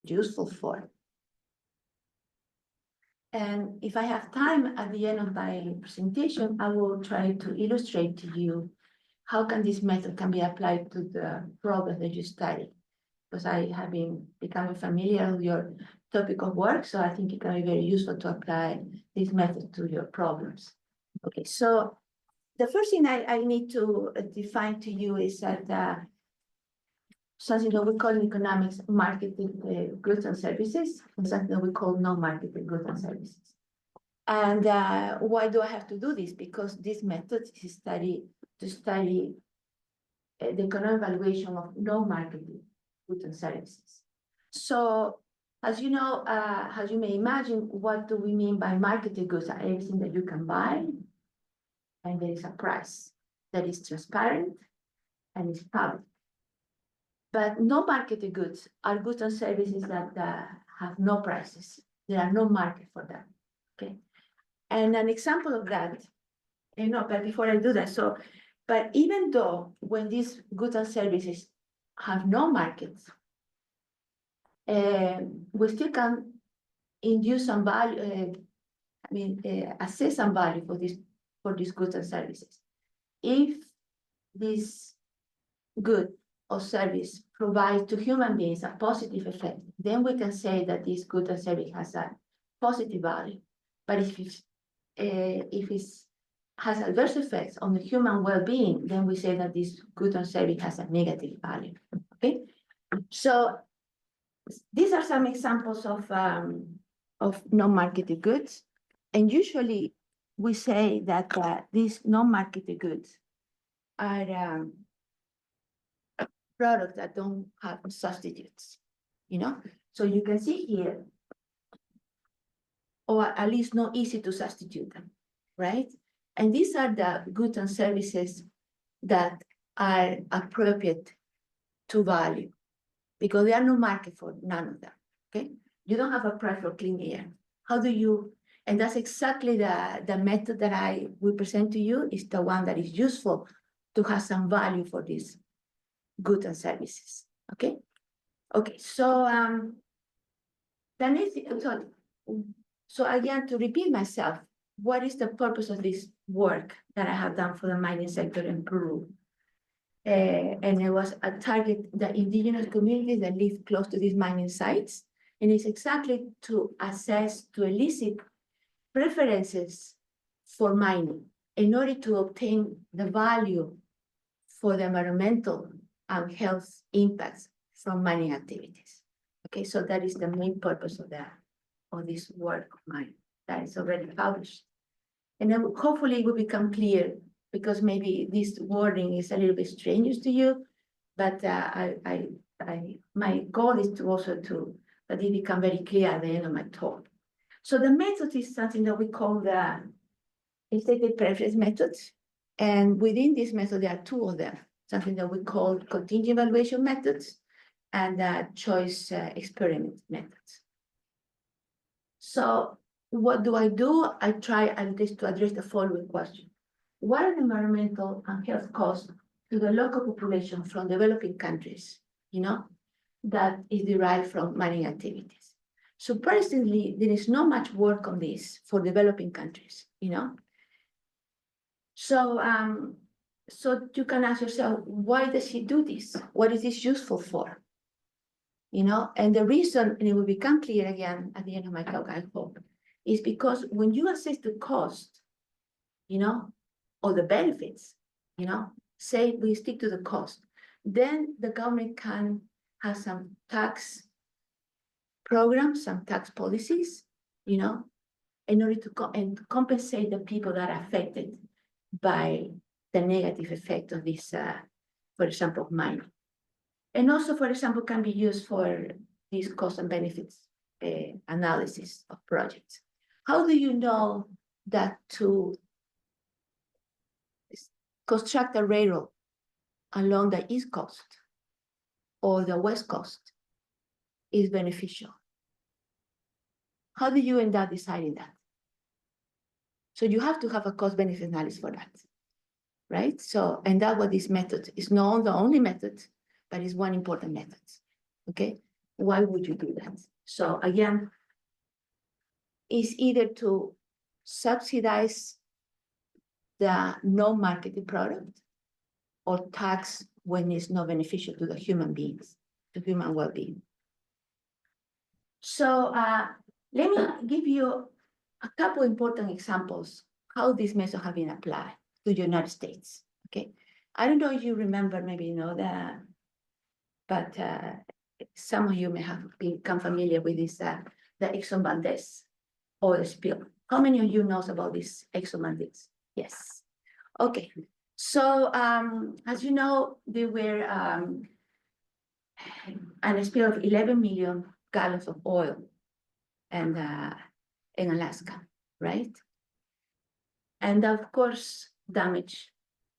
useful for. And if I have time at the end of my presentation, I will try to illustrate to you how can this method can be applied to the problem that you study. Because I have been becoming familiar with your topic of work, so I think it can be very useful to apply this method to your problems. Okay, so the first thing I need to define to you is that something that we call in economics marketed goods and services, and something that we call non-marketed goods and services. And why do I have to do this? Because this method is to study the economic valuation of non-marketed goods and services. So, as you know, as you may imagine, what do we mean by marketed goods? Are everything that you can buy, and there is a price that is transparent and is public. But non-marketed goods are goods and services that have no prices. There are no market for them. Okay, and an example of that, but before I do that, but even though when these goods and services have no markets, we still can induce some value, assess some value for these goods and services. If this good or service provides to human beings a positive effect, then we can say that this good and service has a positive value. But if it has adverse effects on the human well-being, then we say that this good and service has a negative value. Okay, so these are some examples of non-marketed goods, and usually we say that these non-marketed goods are products that don't have substitutes, So you can see here, or at least not easy to substitute them, right? And these are the goods and services that are appropriate to value, because there are no market for none of them, okay? You don't have a price for clean air. How do you, and that's exactly the method that I will present to you, is the one that is useful to have some value for these goods and services, okay? Okay, so so again, to repeat myself, what is the purpose of this work that I have done for the mining sector in Peru? And it was a target the indigenous communities that live close to these mining sites. And it's exactly to assess, to elicit preferences for mining in order to obtain the value for the environmental and health impacts from mining activities. Okay, so that is the main purpose of this work of mine that is already published. And then hopefully it will become clear, because maybe this wording is a little bit strange to you, but my goal is to also that it become very clear at the end of my talk. So the method is something that we call the stated preference method. And within this method, there are two of them, something that we call contingent evaluation methods and choice experiment methods. So what do? I try at least to address the following question. What are the environmental and health costs to the local population from developing countries, that is derived from mining activities? Surprisingly, there is not much work on this for developing countries, So, so you can ask yourself, why does he do this? What is this useful for? And the reason, and it will become clear again at the end of my talk, I hope, is because when you assess the cost, or the benefits, say we stick to the cost, then the government can have some tax programs, some tax policies, in order to compensate the people that are affected by the negative effect of this, for example, mining. And also, for example, can be used for these cost and benefits analysis of projects. How do you know that to construct a railroad along the East Coast or the West Coast is beneficial? How do you end up deciding that? So you have to have a cost-benefit analysis for that, right? So, and that's what this method is, not the only method, but it's one important method, okay? Why would you do that? So again, it's either to subsidize the no-marketed product or tax when it's not beneficial to the human beings, to human well-being. So let me give you a couple important examples how this method have been applied to the United States. Okay, I don't know if you remember, maybe you know that, but some of you may have become familiar with this, the Exxon Valdez oil spill. How many of you knows about this Exxon Valdez? Yes. Okay. So as you know, there were an spill of 11 million gallons of oil and in Alaska, right? And of course, damage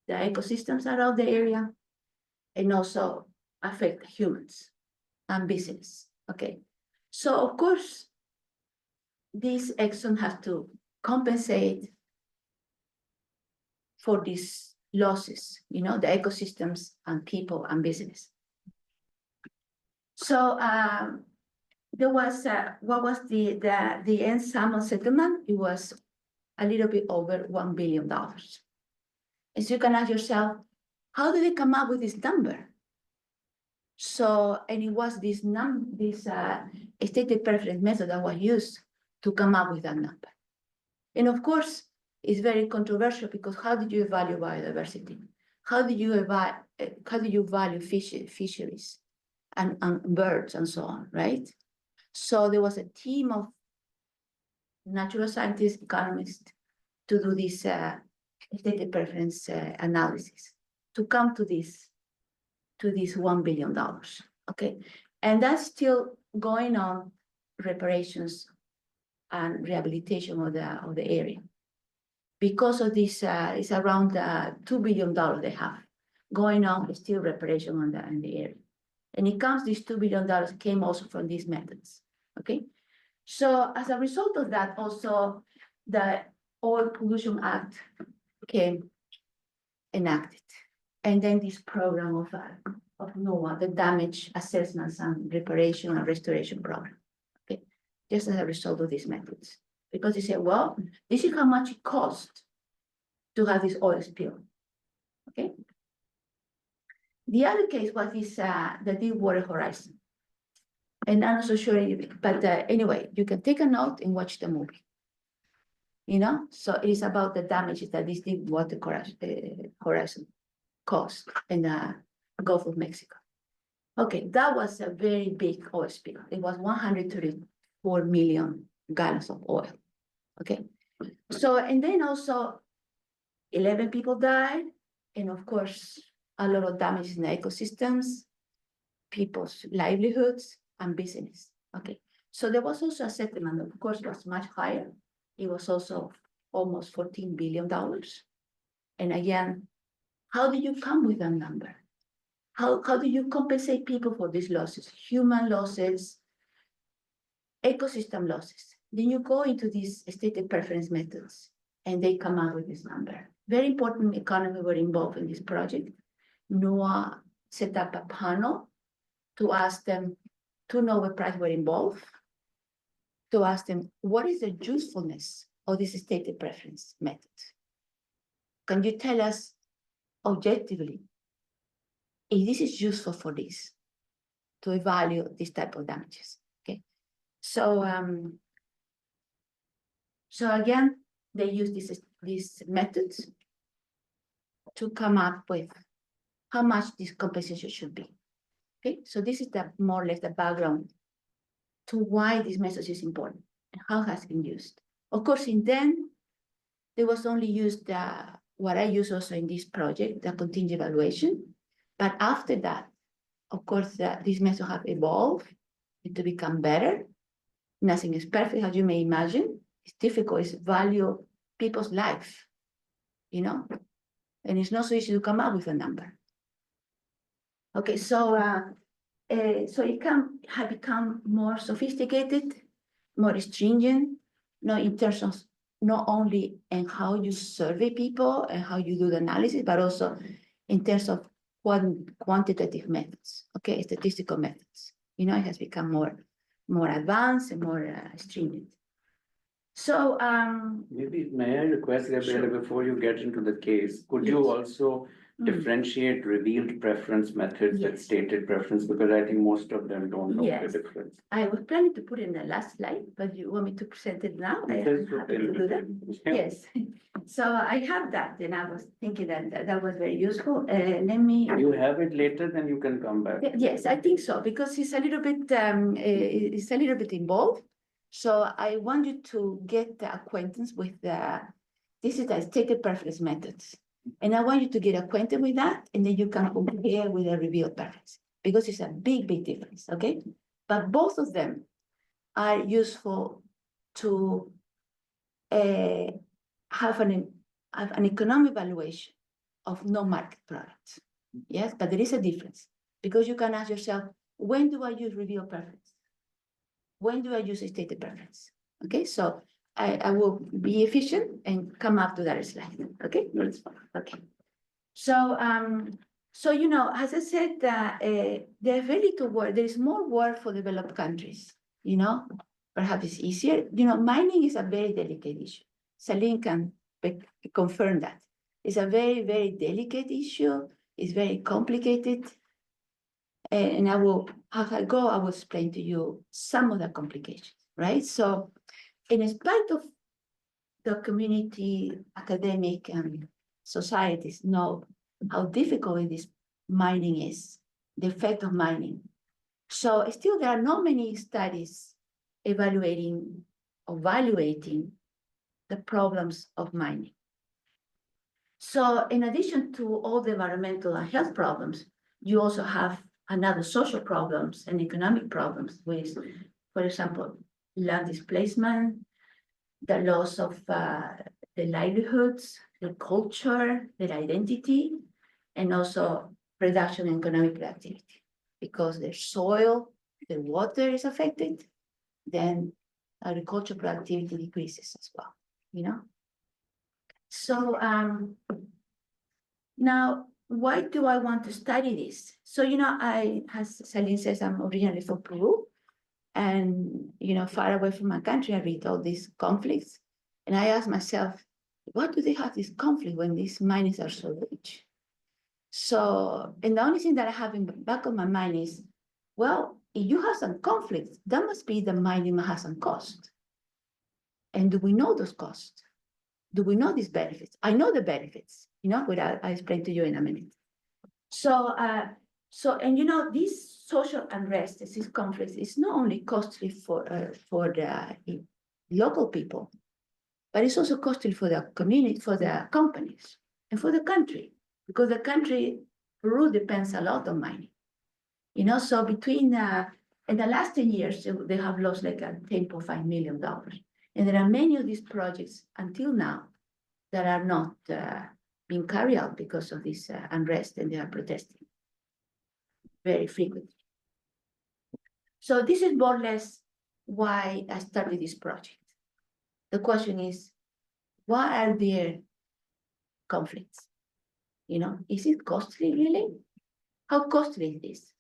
the ecosystems around the area and also affect humans and business. Okay. So of course, this Exxon has to compensate for these losses, you know, the ecosystems and people and business. So there was what was the end sum of settlement? It was a little bit over $1 billion. And so you can ask yourself, how did they come up with this number? So, and it was this stated preference method that was used to come up with that number. And of course, it's very controversial because how did you value biodiversity? How do you value fisheries and birds and so on, right? So there was a team of natural scientists, economists to do this stated preference analysis to come to this $1 billion, okay? And that's still going on, reparations and rehabilitation of the area. Because of this, it's around $2 billion they have going on, still reparation on in the area. And it comes, this $2 billion came also from these methods, okay? So as a result of that, also the Oil Pollution Act came enacted. And then this program of NOAA, the damage assessments and reparation and restoration program, okay? Just as a result of these methods. Because they said, well, this is how much it costs to have this oil spill, okay? The other case was this, the Deepwater Horizon. And I'm not so sure, but anyway, you can take a note and watch the movie. You know, so it is about the damages that this Deepwater Horizon caused in the Gulf of Mexico. Okay, that was a very big oil spill. It was 134 million gallons of oil, okay? So, and then also 11 people died, and of course, a lot of damage in the ecosystems, people's livelihoods, and business, okay? So there was also a settlement, of course, was much higher. It was also almost $14 billion. And again, how do you come with that number? How do you compensate people for these losses? Human losses, ecosystem losses. Then you go into these stated preference methods, and they come out with this number. Very important economy were involved in this project. NOAA set up a panel to ask them, two Nobel Prize were involved, to ask them, what is the usefulness of this stated preference method? Can you tell us objectively if this is useful for this, to evaluate this type of damages, okay? So, so again, they use these methods to come up with how much this compensation should be, okay? So this is more or less the background to why this method is important and how it has been used. Of course, in then, there was only used what I use also in this project, the contingent evaluation. But after that, of course, these methods have evolved to become better. Nothing is perfect, as you may imagine. It's difficult, it's value people's life, you know? And it's not so easy to come up with a number. Okay, so it can have become more sophisticated, more stringent, in terms of not only in how you survey people and how you do the analysis, but also in terms of quantitative methods, okay, statistical methods, You know, it has become more advanced and more stringent. So, Maybe may I request, Gabriela, Sure. before you get into the case, could you Yes. also Mm. differentiate revealed preference methods with Yes. stated preference? Because I think most of them don't know Yes. the difference. I was planning to put it in the last slide, but you want me to present it now? I am That's happy okay. to do that. Yeah. Yes. So I have that, and I was thinking that was very useful. Let me. You have it later, then you can come back. Yes, I think so, because it's a little bit involved. So I want you to get the acquaintance with this is the stated preference methods. And I want you to get acquainted with that, and then you can compare with the revealed preference, because it's a big, big difference, okay? But both of them are useful to have an economic valuation of no-market products. Yes, but there is a difference, because you can ask yourself, when do I use revealed preference? When do I use a stated preference? Okay, so I will be efficient and come up to that slide. Okay, okay. So you know, as I said, there's very little work. There is more work for developed countries. You know, perhaps it's easier. You know, mining is a very delicate issue. Salim can confirm that. It's a very, very delicate issue. It's very complicated. And as I go, I will explain to you some of the complications, right? So, in spite of the community, academic, and societies know how difficult this mining is, the effect of mining. So still there are not many studies evaluating the problems of mining. So in addition to all the environmental and health problems, you also have another social problems and economic problems with, for example, land displacement, the loss of the livelihoods, the culture, their identity, and also production and economic activity. Because their soil, the water is affected, then agricultural productivity decreases as well, you know? So now, why do I want to study this? So, you know, as Celine says, I'm originally from Peru, and, you know, far away from my country, I read all these conflicts, and I ask myself, what do they have this conflict when these miners are so rich? So, and the only thing that I have in the back of my mind is, well, if you have some conflicts, that must be the mining has some cost. And do we know those costs? Do we know these benefits? I know the benefits, you know, which I explain to you in a minute. So, and you know, this social unrest, this conflict is not only costly for the local people, but it's also costly for the community, for the companies, and for the country, because the country, Peru, depends a lot on mining. You know, so between in the last 10 years, they have lost like $10.5 million. And there are many of these projects until now that are not being carried out because of this unrest, and they are protesting very frequently. So this is more or less why I started this project. The question is, why are there conflicts? You know, is it costly really? How costly is this?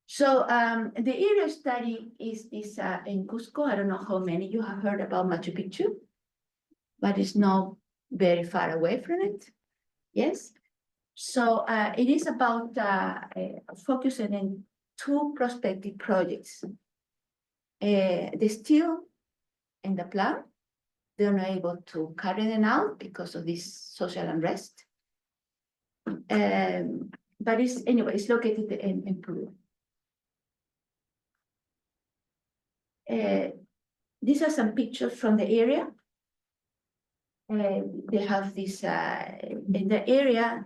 So the area study is in Cusco. I don't know how many you have heard about Machu Picchu, but it's not very far away from it. Yes. So it is about focusing in two prospective projects. The steel and the plant, they're not able to carry them out because of this social unrest. But it's located in Peru. These are some pictures from the area. They have this, in the area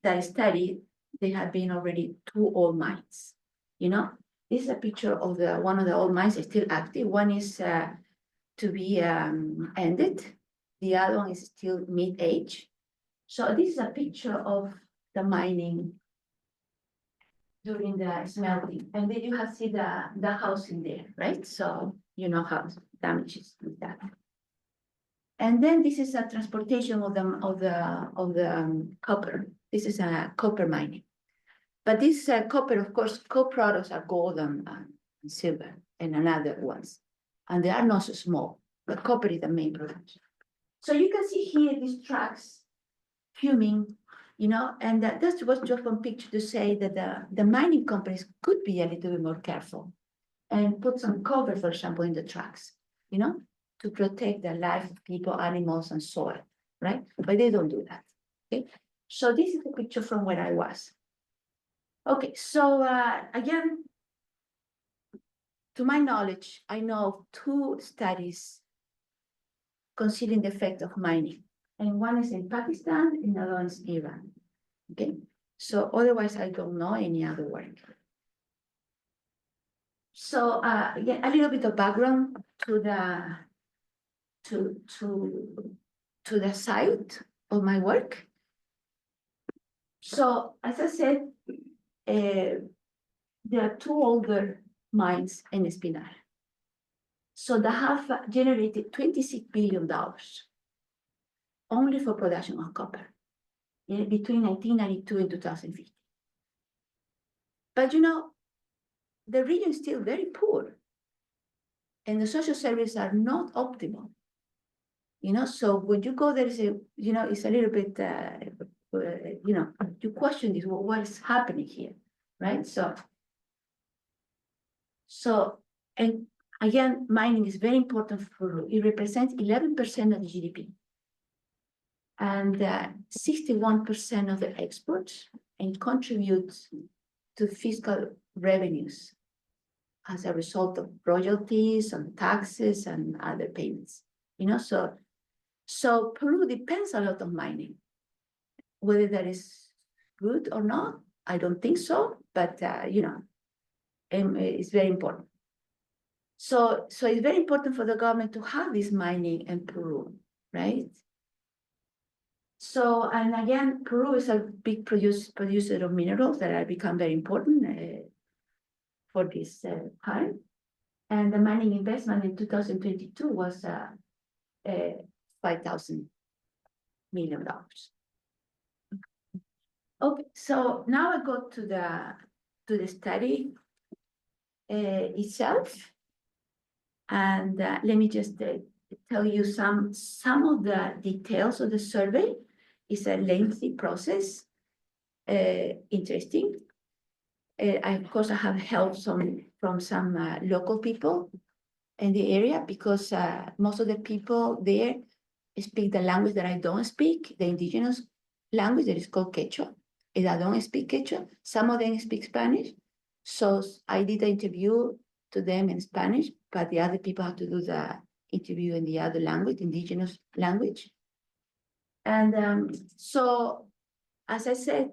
that I studied, there have been already 2 old mines. You know, this is a picture of one of the old mines is still active. One is to be ended. The other one is still mid-age. So this is a picture of the mining during the smelting. And then you have see the house in there, right? So you know how damages with that. And then this is a transportation of the copper. This is a copper mining. But this copper, of course, co-products are gold and silver and another ones. And they are not so small, but copper is the main production. So you can see here these trucks fuming, and that was just one picture to say that the mining companies could be a little bit more careful and put some cover, for example, in the trucks, to protect the life of people, animals, and soil, right? But they don't do that, okay? So this is the picture from where I was. Okay, so again, to my knowledge, I know of 2 studies considering the effect of mining. And one is in Pakistan, and the other one is Iran. Okay, so otherwise I don't know any other work. So again, a little bit of background to the site of my work. So as I said, there are 2 older mines in Espinar. So they have generated $26 billion only for production of copper between 1992 and 2050. But the region is still very poor, and the social services are not optimal. So when you go there, it's a little bit, you question this, well, what is happening here, right? So, and again, mining is very important for Peru. It represents 11% of the GDP. And 61% of the exports, and contributes to fiscal revenues as a result of royalties and taxes and other payments. So Peru depends a lot on mining. Whether that is good or not, I don't think so, but it's very important. So it's very important for the government to have this mining in Peru, right? So, and again, Peru is a big producer of minerals that have become very important for this time. And the mining investment in 2022 was $5,000 million. Okay, so now I go to the study itself, and let me just tell you some of the details of the survey. It's a lengthy process, interesting. Of course, I have help from some local people in the area, because most of the people there speak the language that I don't speak, the indigenous language that is called Quechua, and I don't speak Quechua. Some of them speak Spanish. So I did the interview to them in Spanish, but the other people have to do the interview in the other language, indigenous language. And so, as I said,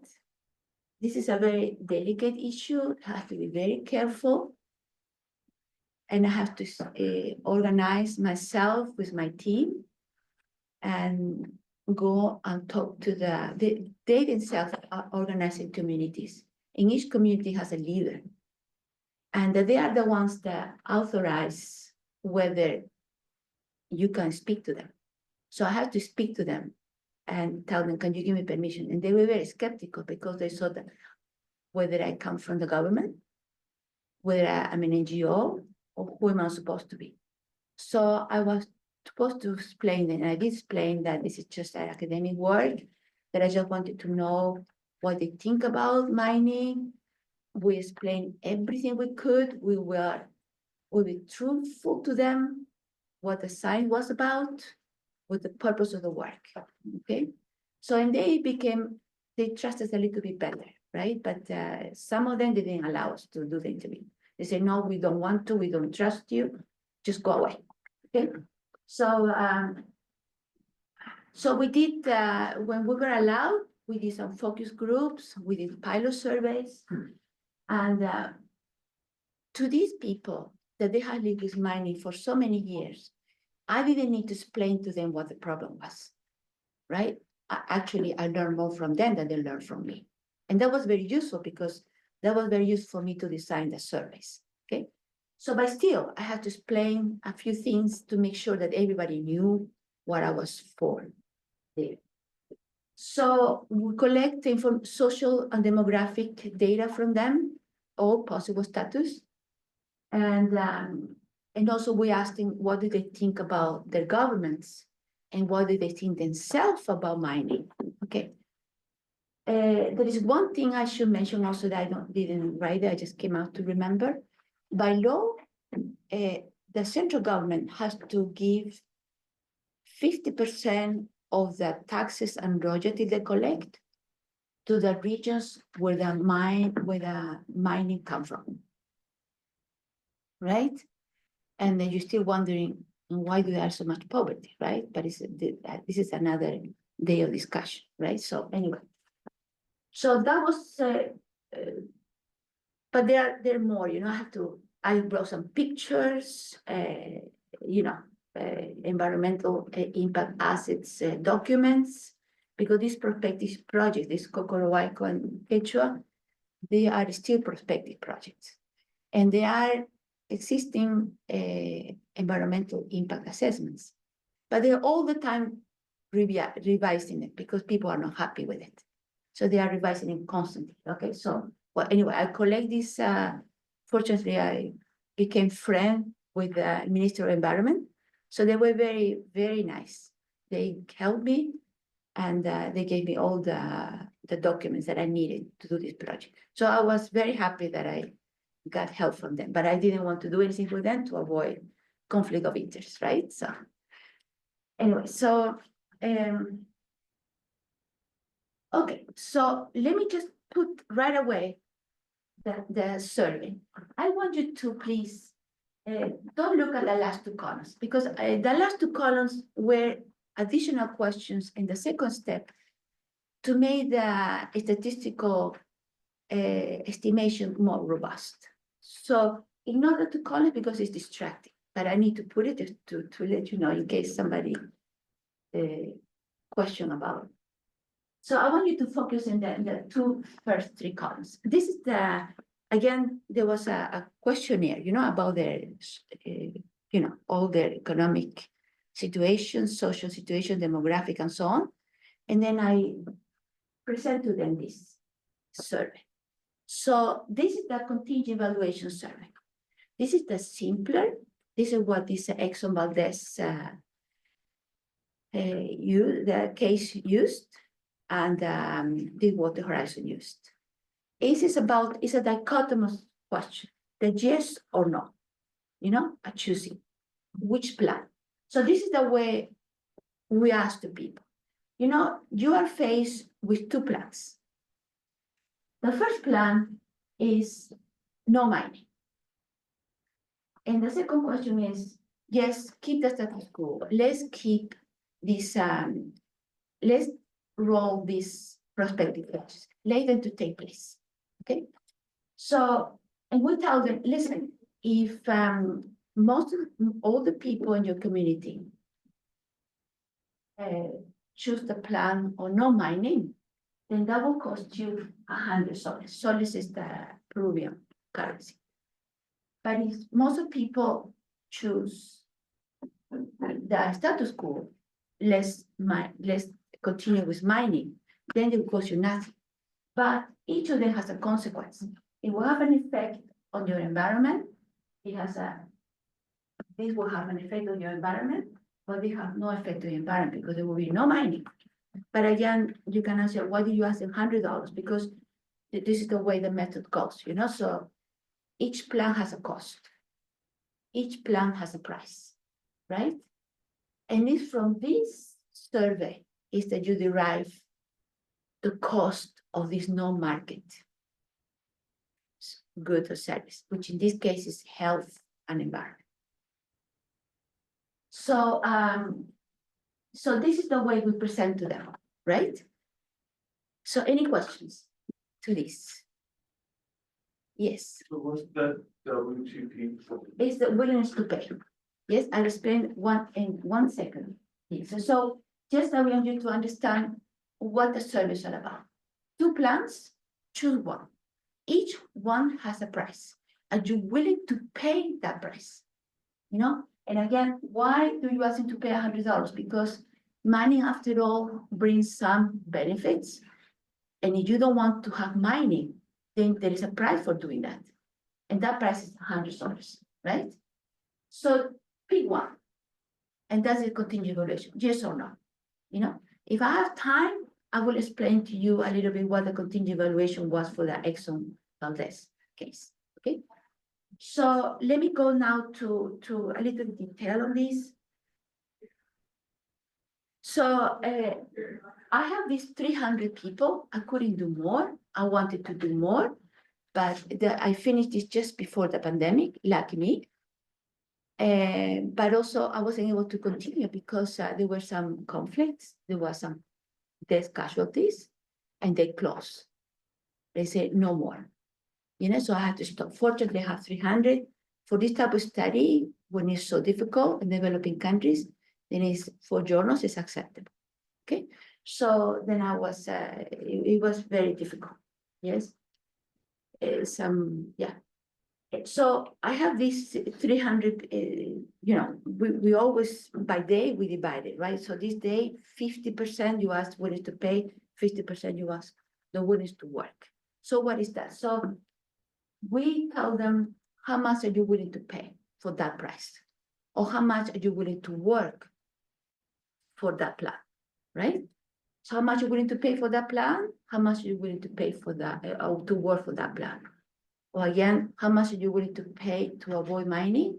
this is a very delicate issue. I have to be very careful. And I have to organize myself with my team and go and talk to they themselves are organizing communities. And each community has a leader. And they are the ones that authorize whether you can speak to them. So I have to speak to them and tell them, can you give me permission? And they were very skeptical, because they saw that whether I come from the government, whether I'm an NGO, or who am I supposed to be? So I was supposed to explain, and I did explain that this is just an academic work, that I just wanted to know what they think about mining. We explained everything we could. We were truthful to them, what the science was about, what the purpose of the work, okay? So, and they trusted us a little bit better, right? But some of them didn't allow us to do the interview. They said, no, we don't want to, we don't trust you, just go away, okay? So, so we did, when we were allowed, we did some focus groups, we did pilot surveys, and to these people that they had lived with mining for so many years, I didn't need to explain to them what the problem was, right? Actually, I learned more from them than they learned from me. And that was very useful, because that was very useful for me to design the surveys, okay? So, but still, I had to explain a few things to make sure that everybody knew what I was for there. So we collect social and demographic data from them, all possible status. And also we asked them, what do they think about their governments? And what do they think themselves about mining? Okay. There is one thing I should mention also that didn't write it, I just came out to remember. By law, the central government has to give 50% of the taxes and royalty they collect to the regions where the mining come from. Right? And then you're still wondering why do there are so much poverty, right? But this is another day of discussion, right? So anyway, so that was, but there are more, I brought some pictures, environmental impact assets documents, because these prospective projects, this Cocorohuayco and Quechua, they are still prospective projects. And they are existing environmental impact assessments, but they're all the time revising it because people are not happy with it. So they are revising it constantly, okay? So, well, anyway, I collect this, fortunately, I became friend with the Minister of Environment. So they were very, very nice. They helped me and they gave me all the documents that I needed to do this project. So I was very happy that I got help from them, but I didn't want to do anything with them to avoid conflict of interest, right? So anyway, so okay, so let me just put right away the survey. I want you to please don't look at the last two columns, because the last two columns were additional questions in the second step to make the statistical estimation more robust. So ignore the two columns because it's distracting, but I need to put it to let you know in case somebody question about it. So I want you to focus in the first three columns. This is again, there was a questionnaire, about their, all their economic situation, social situation, demographic, and so on. And then I present to them this survey. So this is the contingent evaluation survey. This is the simpler. This is what this Exxon Valdez the case used, and Deepwater Horizon used. It's a dichotomous question, the yes or no, a choosing which plan. So this is the way we ask the people. You are faced with two plans. The first plan is no mining. And the second question is, yes, keep the status quo. Let's keep this, let's roll these prospective projects, let them to take place, okay? So, and we tell them, listen, if all the people in your community choose the plan or no mining, then that will cost you 100 soles. Soles is the Peruvian currency. But if most of people choose the status quo, let's continue with mining, then it will cost you nothing. But each of them has a consequence. It will have an effect on your environment. This will have an effect on your environment, but they have no effect on the environment because there will be no mining. But again, you can answer, why do you ask them $100? Because this is the way the method goes, so each plan has a cost. Each plan has a price, right? And it's from this survey is that you derive the cost of this non-market good or service, which in this case is health and environment. So, so this is the way we present to them, right? So any questions to this? Yes. So what's the WTP? It's the willingness to pay. Yes, I'll explain in 1 second. Yes. So just I want you to understand what the survey is all about. Two plans, choose one. Each one has a price. Are you willing to pay that price? And again, why do you ask them to pay $100? Because mining after all brings some benefits. And if you don't want to have mining, then there is a price for doing that. And that price is $100, right? So pick one. And that's a contingent valuation, yes or no? You know, if I have time, I will explain to you a little bit what the contingent valuation was for the Exxon Valdez case, okay? So let me go now to a little detail on this. So I have these 300 people. I couldn't do more. I wanted to do more, but I finished this just before the pandemic, lucky me. But also I wasn't able to continue because there were some conflicts. There was some death casualties, and they closed. They said no more. You know, so I had to stop. Fortunately, I have 300 for this type of study. When it's so difficult in developing countries, then it's for journals is acceptable. Okay, so then I was. It was very difficult. Yes, yeah. So I have these 300. You know, we always by day we divide it, right? So this day 50% you ask willing to pay, 50% you ask the willing to work. So what is that? So we tell them how much are you willing to pay for that price, or how much are you willing to work for that plan, right? So how much are you willing to pay for that plan? How much are you willing to pay for that, or to work for that plan? Or again, how much are you willing to pay to avoid mining?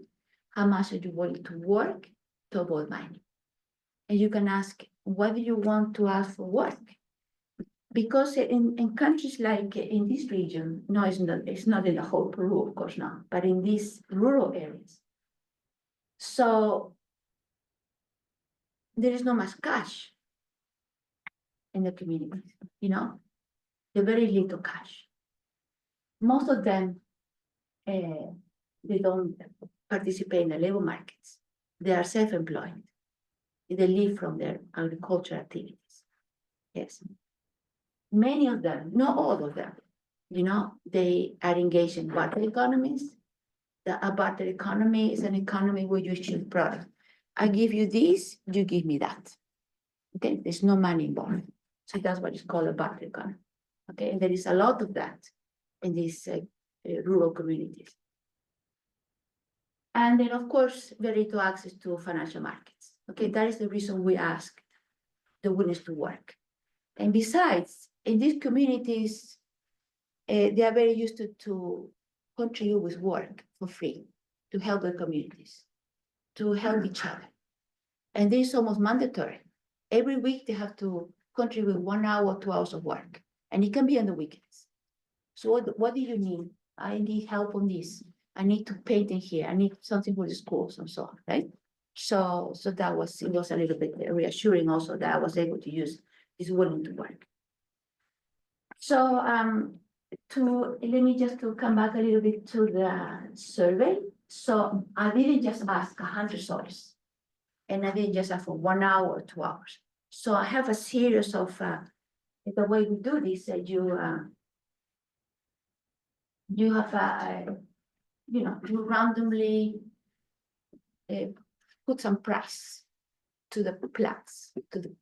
How much are you willing to work to avoid mining? And you can ask, what do you want to ask for work? Because in countries like in this region, no, it's not in the whole Peru, of course not, but in these rural areas. So there is not much cash in the communities, you know, there's very little cash. Most of them, they don't participate in the labor markets. They are self-employed. They live from their agricultural activities. Yes. Many of them, not all of them, you know, they are engaged in barter economies. A barter economy is an economy where you exchange product. I give you this, you give me that. Okay, there's no money involved. So that's what is called a barter economy. Okay, and there is a lot of that in these rural communities. And then, of course, very little access to financial markets. Okay, that is the reason we ask the willingness to work. And besides, in these communities, they are very used to contribute with work for free, to help the communities, to help each other. And this is almost mandatory. Every week they have to contribute 1 hour, 2 hours of work, and it can be on the weekends. So what do you need? I need help on this. I need to paint in here. I need something for the schools and so on, right? So that was, it was a little bit reassuring also that I was able to use this willing to work. So let me just to come back a little bit to the survey. So I didn't just ask $100, and I didn't just ask for 1 hour or 2 hours. So I have a series of the way we do this. You have you know, you randomly put some price to the plans, to the,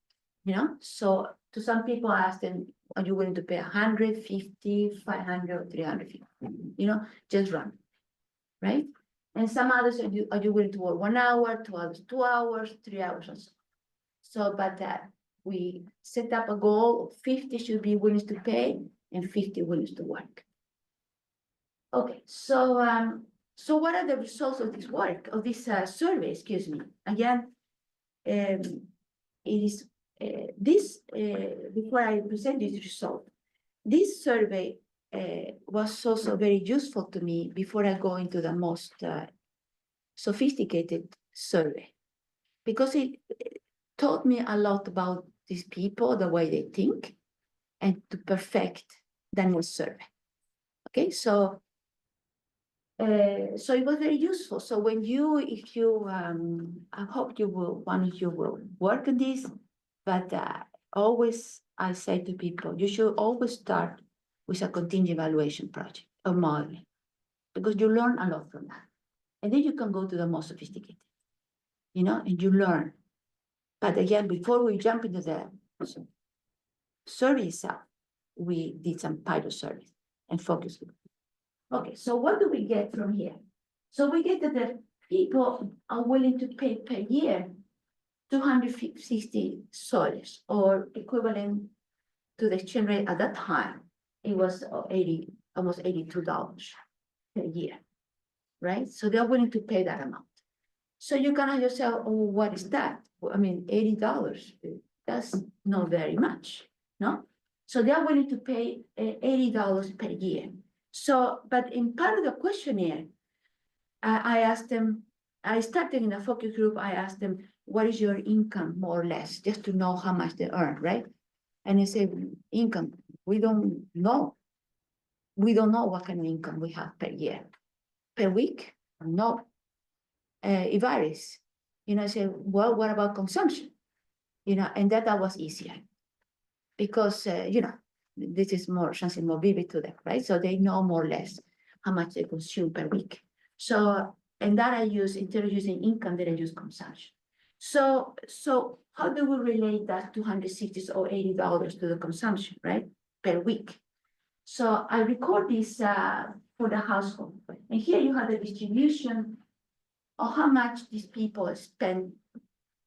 you know. So to some people, I ask them, are you willing to pay 150, 500, 350? You know, just run, right? And some others, are you willing to work 1 hour, 2 hours, 2 hours, 3 hours, and so on. So, but we set up a goal of 50 should be willing to pay and 50 willing to work. Okay, so so what are the results of this work, of this survey, excuse me? Again, it is before I present this result, this survey was also very useful to me before I go into the most sophisticated survey, because it taught me a lot about these people, the way they think, and to perfect the new survey. Okay, so it was very useful. So when if you, I hope you will, one of you will work on this, but always I say to people, you should always start with a contingent evaluation project or modeling, because you learn a lot from that. And then you can go to the most sophisticated, you know, and you learn But again, before we jump into the survey itself, we did some pilot surveys and focus group. Okay, so what do we get from here? So we get that the people are willing to pay per year $260, or equivalent to the exchange rate at that time. It was almost $82 per year, right? So they're willing to pay that amount. So you can ask yourself, oh, what is that? Well, I mean, $80, that's not very much, no? So they're willing to pay $80 per year. So, but in part of the questionnaire, I asked them, I started in a focus group, I asked them, what is your income, more or less, just to know how much they earn, right? And they said, income, we don't know. We don't know what kind of income we have per year. Per week? No. It varies. I said, well, what about consumption? And that was easier. Because, this is something more vivid to them, right? So they know more or less how much they consume per week. So, and that I use, instead of using income, then I use consumption. So how do we relate that $260 or $80 to the consumption, right? Per week. So I record this for the household. And here you have the distribution of how much these people spend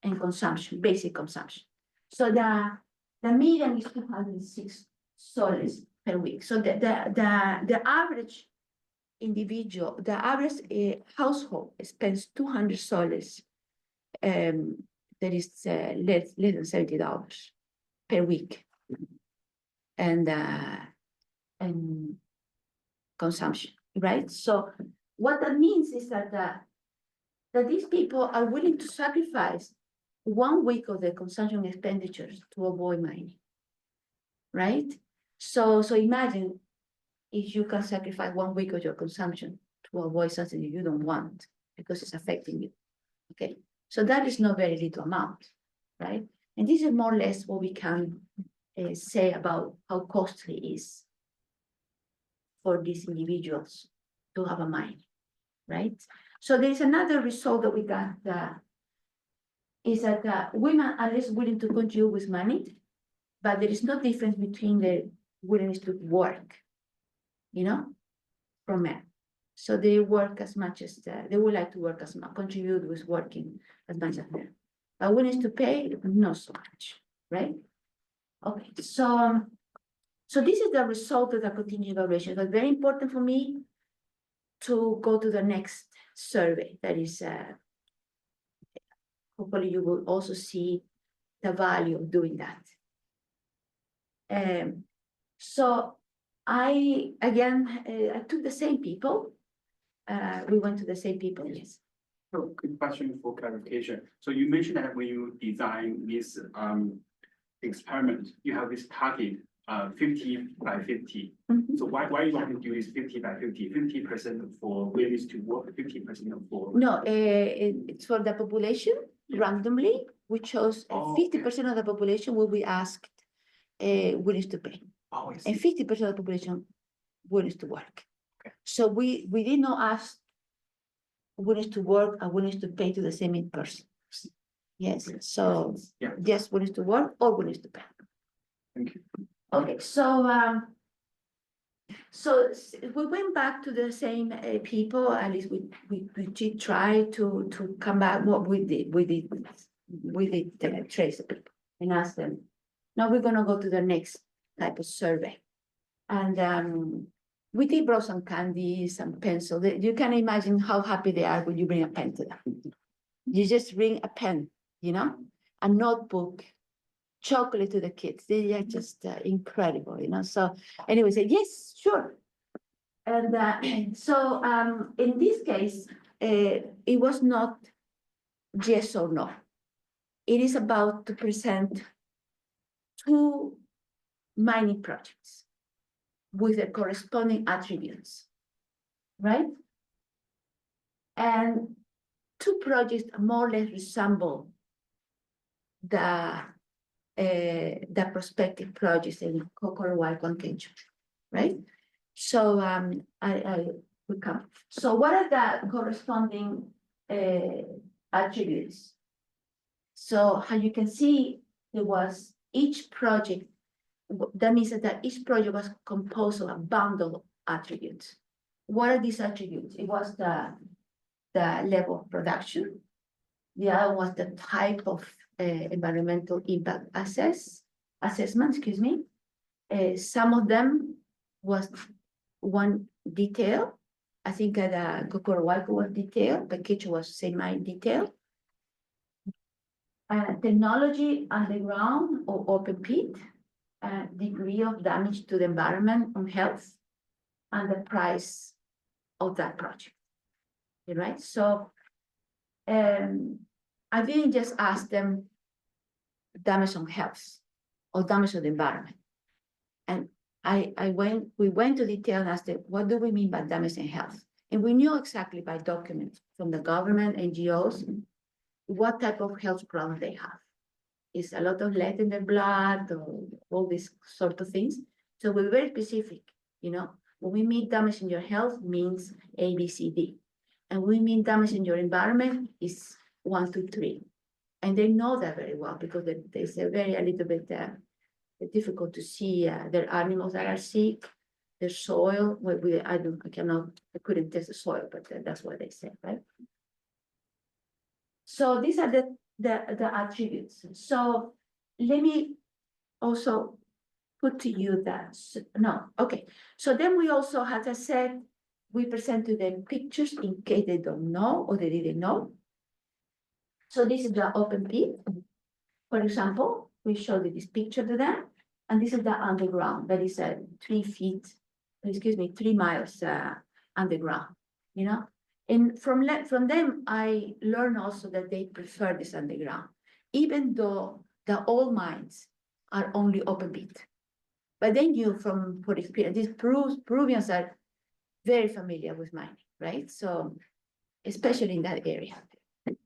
in consumption, basic consumption. So the median is $206 per week. So the average individual, the average household spends $200. That is less than $70 per week, and consumption, right? So what that means is that that these people are willing to sacrifice 1 week of their consumption expenditures to avoid mining, right? So imagine if you can sacrifice 1 week of your consumption to avoid something you don't want because it's affecting you, okay? So that is not very little amount, right? And this is more or less what we can say about how costly it is for these individuals to have a mine, right? So there's another result that we got is that women are less willing to contribute with money, but there is no difference between their willingness to work, from men. So they work as much as they would like to work as much, contribute with working as much as men. But willingness to pay, not so much, right? Okay, so this is the result of the continuous evaluation. It was very important for me to go to the next survey. That is, hopefully you will also see the value of doing that. So I took the same people. We went to the same people, yes. So, quick question for clarification. So you mentioned that when you design this experiment, you have this target 50 by 50. Mhm. So why you want to do this 50 by 50? 50% for willingness to work, 50% for. No, it's for the population randomly. We chose Oh, 50% of the population will be asked willingness to pay, Oh, I and see. 50% of the population willingness to work. Okay. So we did not ask willingness to work and willingness to pay to the same person. Yes, so Yeah, just willingness to work or willingness to pay. thank you. Okay, so we went back to the same people. At least we did try to come back. What we did trace the people and ask them. Now we're gonna go to the next type of survey, and we did brought some candy, some pencil. You can imagine how happy they are when you bring a pen to them. You just bring a pen, a notebook, chocolate to the kids. They are just incredible, So anyway, say yes, sure. And so in this case, it was not yes or no. It is about to present 2 mining projects with the corresponding attributes, right? And 2 projects more or less resemble the prospective projects in Cocoa White Contention, right? So I will come. So what are the corresponding attributes? So how you can see, there was each project, that means that each project was composed of a bundle of attributes. What are these attributes? It was the level of production. The other was the type of environmental impact assessment, excuse me. Some of them was one detail. I think that Kokorowaiko was detailed, but Kichu was semi-detailed. Technology underground or open pit, degree of damage to the environment and health, and the price of that project. Right? So I didn't just ask them damage on health or damage on the environment. And we went to detail and asked them, what do we mean by damage and health? And we knew exactly by documents from the government, NGOs, what type of health problem they have. Is a lot of lead in their blood or all these sort of things. So we're very specific, when we mean damage in your health means A, B, C, D. And we mean damage in your environment is 1, 2, 3. And they know that very well because they say a little bit difficult to see their animals that are sick, their soil. I couldn't test the soil, but that's what they say, right? So these are the attributes. So let me also put to you that, So then we also, as I said, we present to them pictures in case they don't know or they didn't know. So this is the open pit. For example, we showed this picture to them, and this is the underground that is 3 miles underground, And from them, I learned also that they prefer this underground, even though the old mines are only open pit. But they knew for experience, these Peruvians are very familiar with mining, right? So, especially in that area.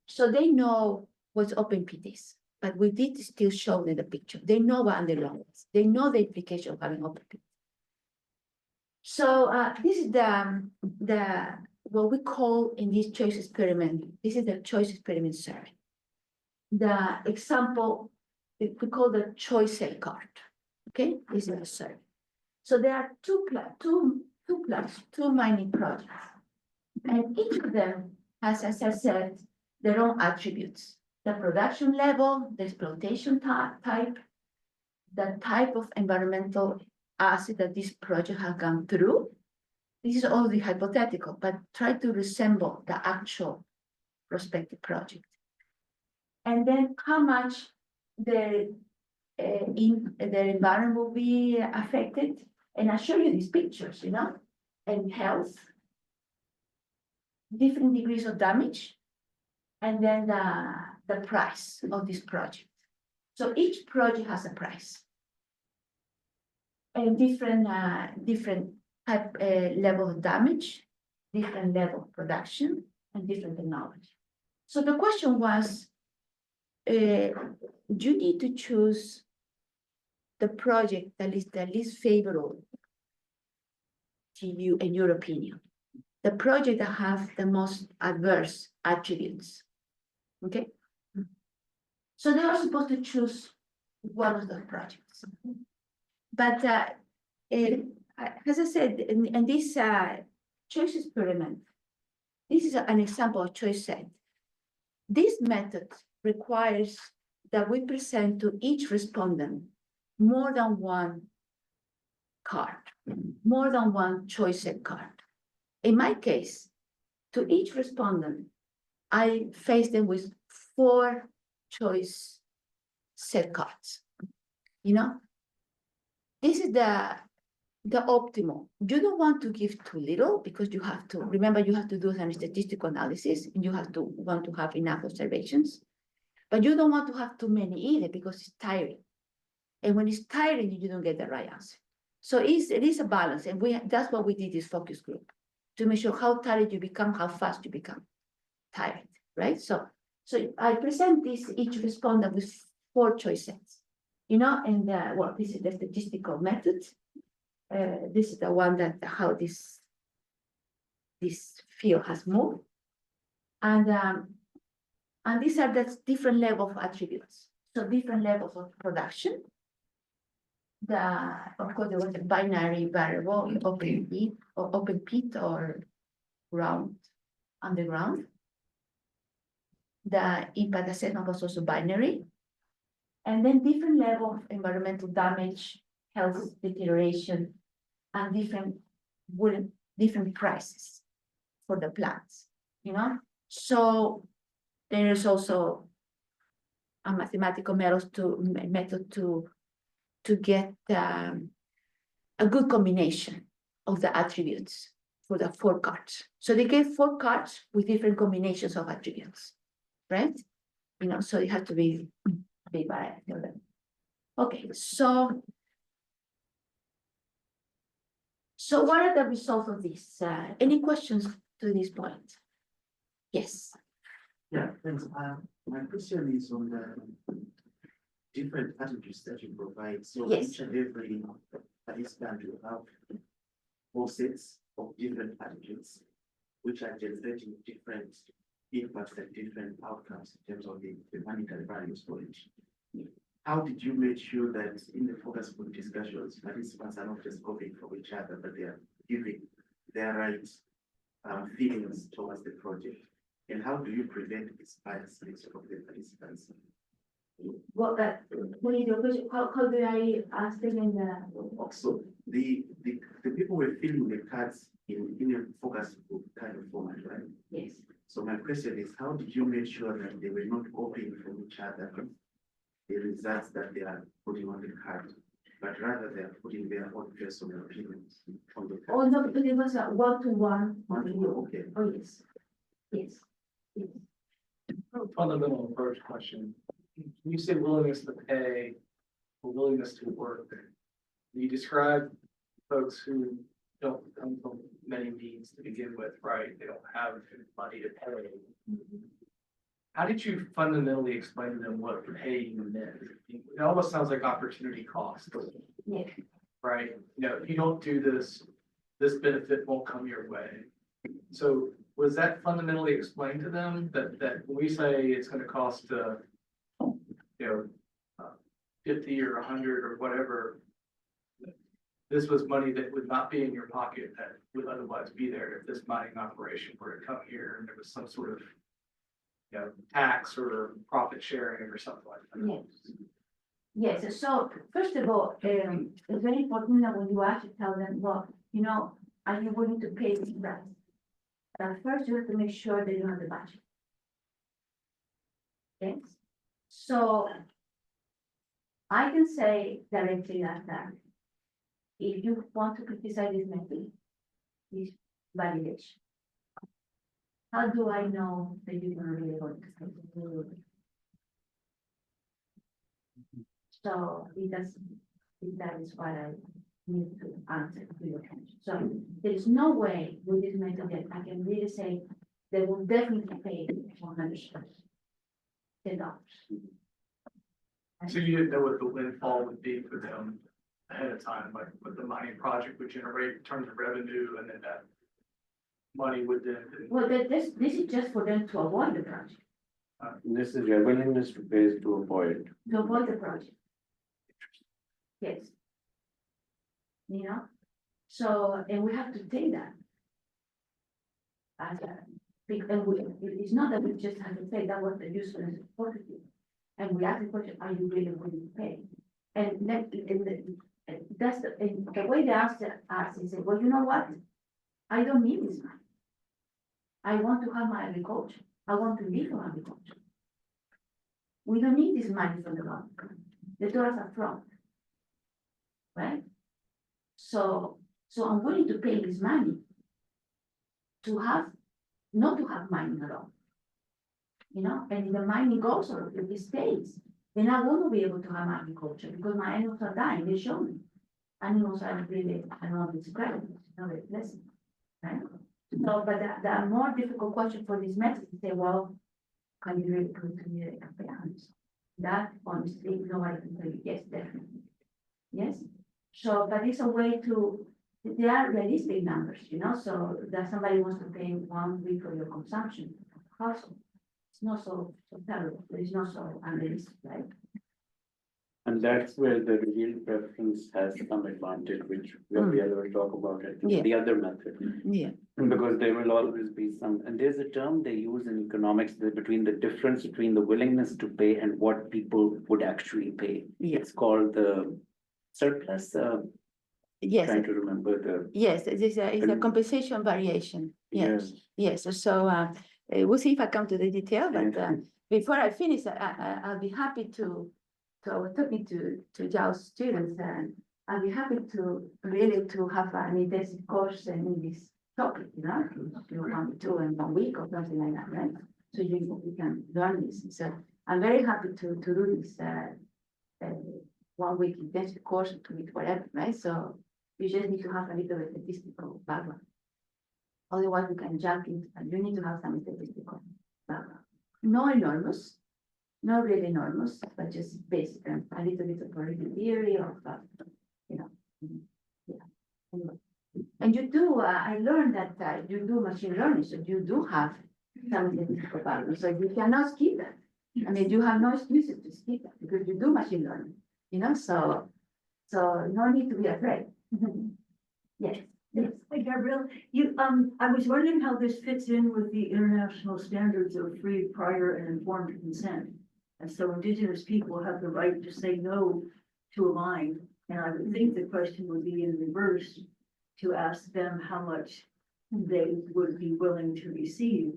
So they know what open pit is, but we did still show them the picture. They know what underground is. They know the implication of having open pit. So this is the what we call in this choice experiment. This is the choice experiment survey. The example we call the choice cell card. Okay, this is the survey. So there are two mining projects, and each of them has, as I said, their own attributes: the production level, the exploitation type, the type of environmental asset that this project has gone through. This is only hypothetical, but try to resemble the actual prospective project. And then how much their environment will be affected. And I show you these pictures, and health, different degrees of damage, and then the price of this project. So each project has a price. And different type level of damage, different level of production, and different technology. So the question was, you need to choose the project that is the least favorable to you, in your opinion, the project that have the most adverse attributes. Okay, so they are supposed to choose one of those projects. But as I said, in this choice experiment, this is an example of choice set. This method requires that we present to each respondent more than one card, more than one choice set card. In my case, to each respondent, I face them with 4 choice set cards. This is the optimal. You don't want to give too little because you have to, remember, you have to do some statistical analysis and you want to have enough observations. But you don't want to have too many either because it's tiring. And when it's tiring, you don't get the right answer. So it is a balance. And that's what we did this focus group, to make sure how tired you become, how fast you become tired, right? So I present each respondent with 4 choice sets, and this is the statistical method. This is the one that how this field has moved. And And these are the different level of attributes. So different levels of production. Of course, there was a binary variable, open pit or ground, underground. The impact assessment was also binary. And then different level of environmental damage, health deterioration, and different prices for the plants, So there is also a mathematical method to get a good combination of the attributes for the 4 cards. So they get 4 cards with different combinations of attributes, right? So it has to be big variety of them. Okay, so what are the results of this? Any questions to this point? Yes. Yeah, thanks. My question is on the different attributes that you provide. So Yes. each and every participant will have 4 sets of different attributes, which are generating different impacts and different outcomes in terms of the monetary values for it. How did you make sure that in the focus group discussions, participants are not just copying from each other, but they are giving their right feelings towards the project? And how do you prevent this bias from the participants? What how do I ask them in the So the people were filling the cards in a focus group kind of format, right? yes. So my question is, how did you make sure that they were not copying from each other the results that they are putting on the card, but rather they are putting their own personal opinions on the card? Oh no, because it was a one-to-one. Okay. Oh yes. Yes. Yes. Fundamental approach question. When you say willingness to pay or willingness to work, you describe folks who don't come from many means to begin with, right? They don't have money to pay. How did you fundamentally explain to them what paying meant? It almost sounds like opportunity cost, Yes. right? If you don't do this, this benefit won't come your way. So was that fundamentally explained to them that when we say it's going to cost, 50 or 100 or whatever, this was money that would not be in your pocket that would otherwise be there if this mining operation were to come here and there was some sort of tax or profit sharing or something like that. Yes. Yes. So first of all, it's very important that when you actually tell them, well, are you willing to pay this price? First, you have to make sure that you have the budget. Yes. So I can say directly that if you want to criticize this method, this validation, how do I know that you're going to be able to do it? So that is what I need to answer to your question. So there is no way with this method that I can really say they will definitely pay $100. So you didn't know what the windfall would be for them ahead of time, like what the mining project would generate in terms of revenue, and then that money would then. Well, this is just for them to avoid the project, This is your willingness to pay to avoid. the project. Yes. So, and we have to take that. It's not that we just have to say that was the usefulness of positive. And we ask the question, are you really willing to pay? And that's the way they answer us is, well, you know what? I don't need this money. I want to have my agriculture. I want to live on agriculture. We don't need this money from the government. The dollars are from. Right? So I'm willing to pay this money not to have mining at all. And if the mining goes or if it stays, then I won't be able to have agriculture because my animals are dying. They show me. Animals are really, I don't know if it's incredible, it's not very pleasant, right? So, but the more difficult question for this method is say, well, can you really continue to pay honest? That honestly, nobody can tell you, yes, definitely. Yes. So, but it's a way they are realistic numbers, so that somebody wants to pay 1 week for your consumption household. It's not so terrible, it's not so unrealistic, right? And that's where the revealed preference has some advantage, which Gabriela will talk about it, Yeah. the other method. Yeah. Because there will always be some, and there's a term they use in economics between the difference between the willingness to pay and what people would actually pay. Yeah. It's called the surplus, Yes, trying to remember the. yes, it's a compensation variation, yes, yes, so, we'll see if I come to the detail, but, Yeah. before I finish, I'll be happy to, I was talking to y'all students, and I'll be happy to really to have an intensive course in this topic, you know, if you want to in 1 week or something like that, right? So you can learn this, so I'm very happy to do this, 1 week intensive course, 2 weeks, whatever, right? So you just need to have a little bit of statistical background. Otherwise, you can jump into, and you need to have some statistical background. No enormous, not really enormous, but just basic and a little bit of political theory of, you know, yeah. Anyway. And you do, I learned that you do machine learning, so you do have some statistical background, so you cannot skip that. I mean, you have no excuses to skip that because you do machine learning, you know, so no need to be afraid. Yes. Yes, hey Gabrielle, I was wondering how this fits in with the international standards of free, prior, and informed consent. And so indigenous people have the right to say no to a mine, and I would think the question would be in reverse to ask them how much they would be willing to receive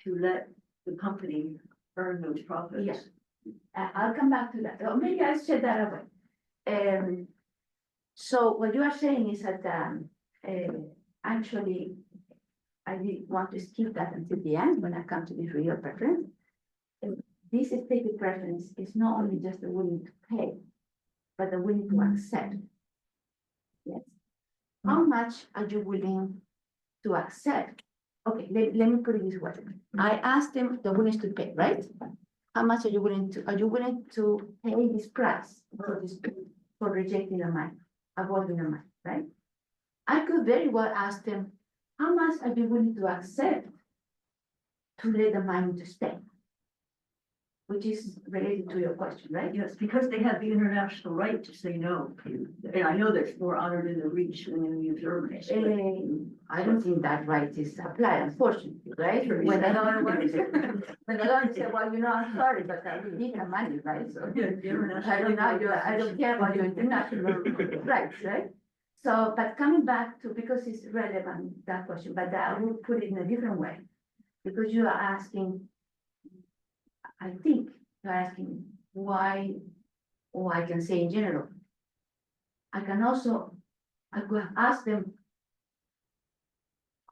to let the company earn those profits. Yeah. I'll come back to that, or maybe I'll share that away. So what you are saying is that, actually, I did want to skip that until the end when I come to this real preference. This stated preference is not only just the willing to pay, but the willing to accept. Yes. How much are you willing to accept? Okay, let me put it this way. I asked them the willingness to pay, right? How much are you willing to pay this price for rejecting a mine, avoiding a mine, right? I could very well ask them, how much are you willing to accept to let the mine to stay? Which is related to your question, right? Yes, because they have the international right to say no. And I know that's more honored in the reach than in the observance. I don't think that right is applied, unfortunately, right? When the law, when the law said, well, you know, I'm sorry, but we need the money, right? So I don't care about your international rights, right? So, but coming back to, because it's relevant, that question, but I will put it in a different way. Because you are asking, I think you're asking why, or I can say in general. I can also, I could ask them,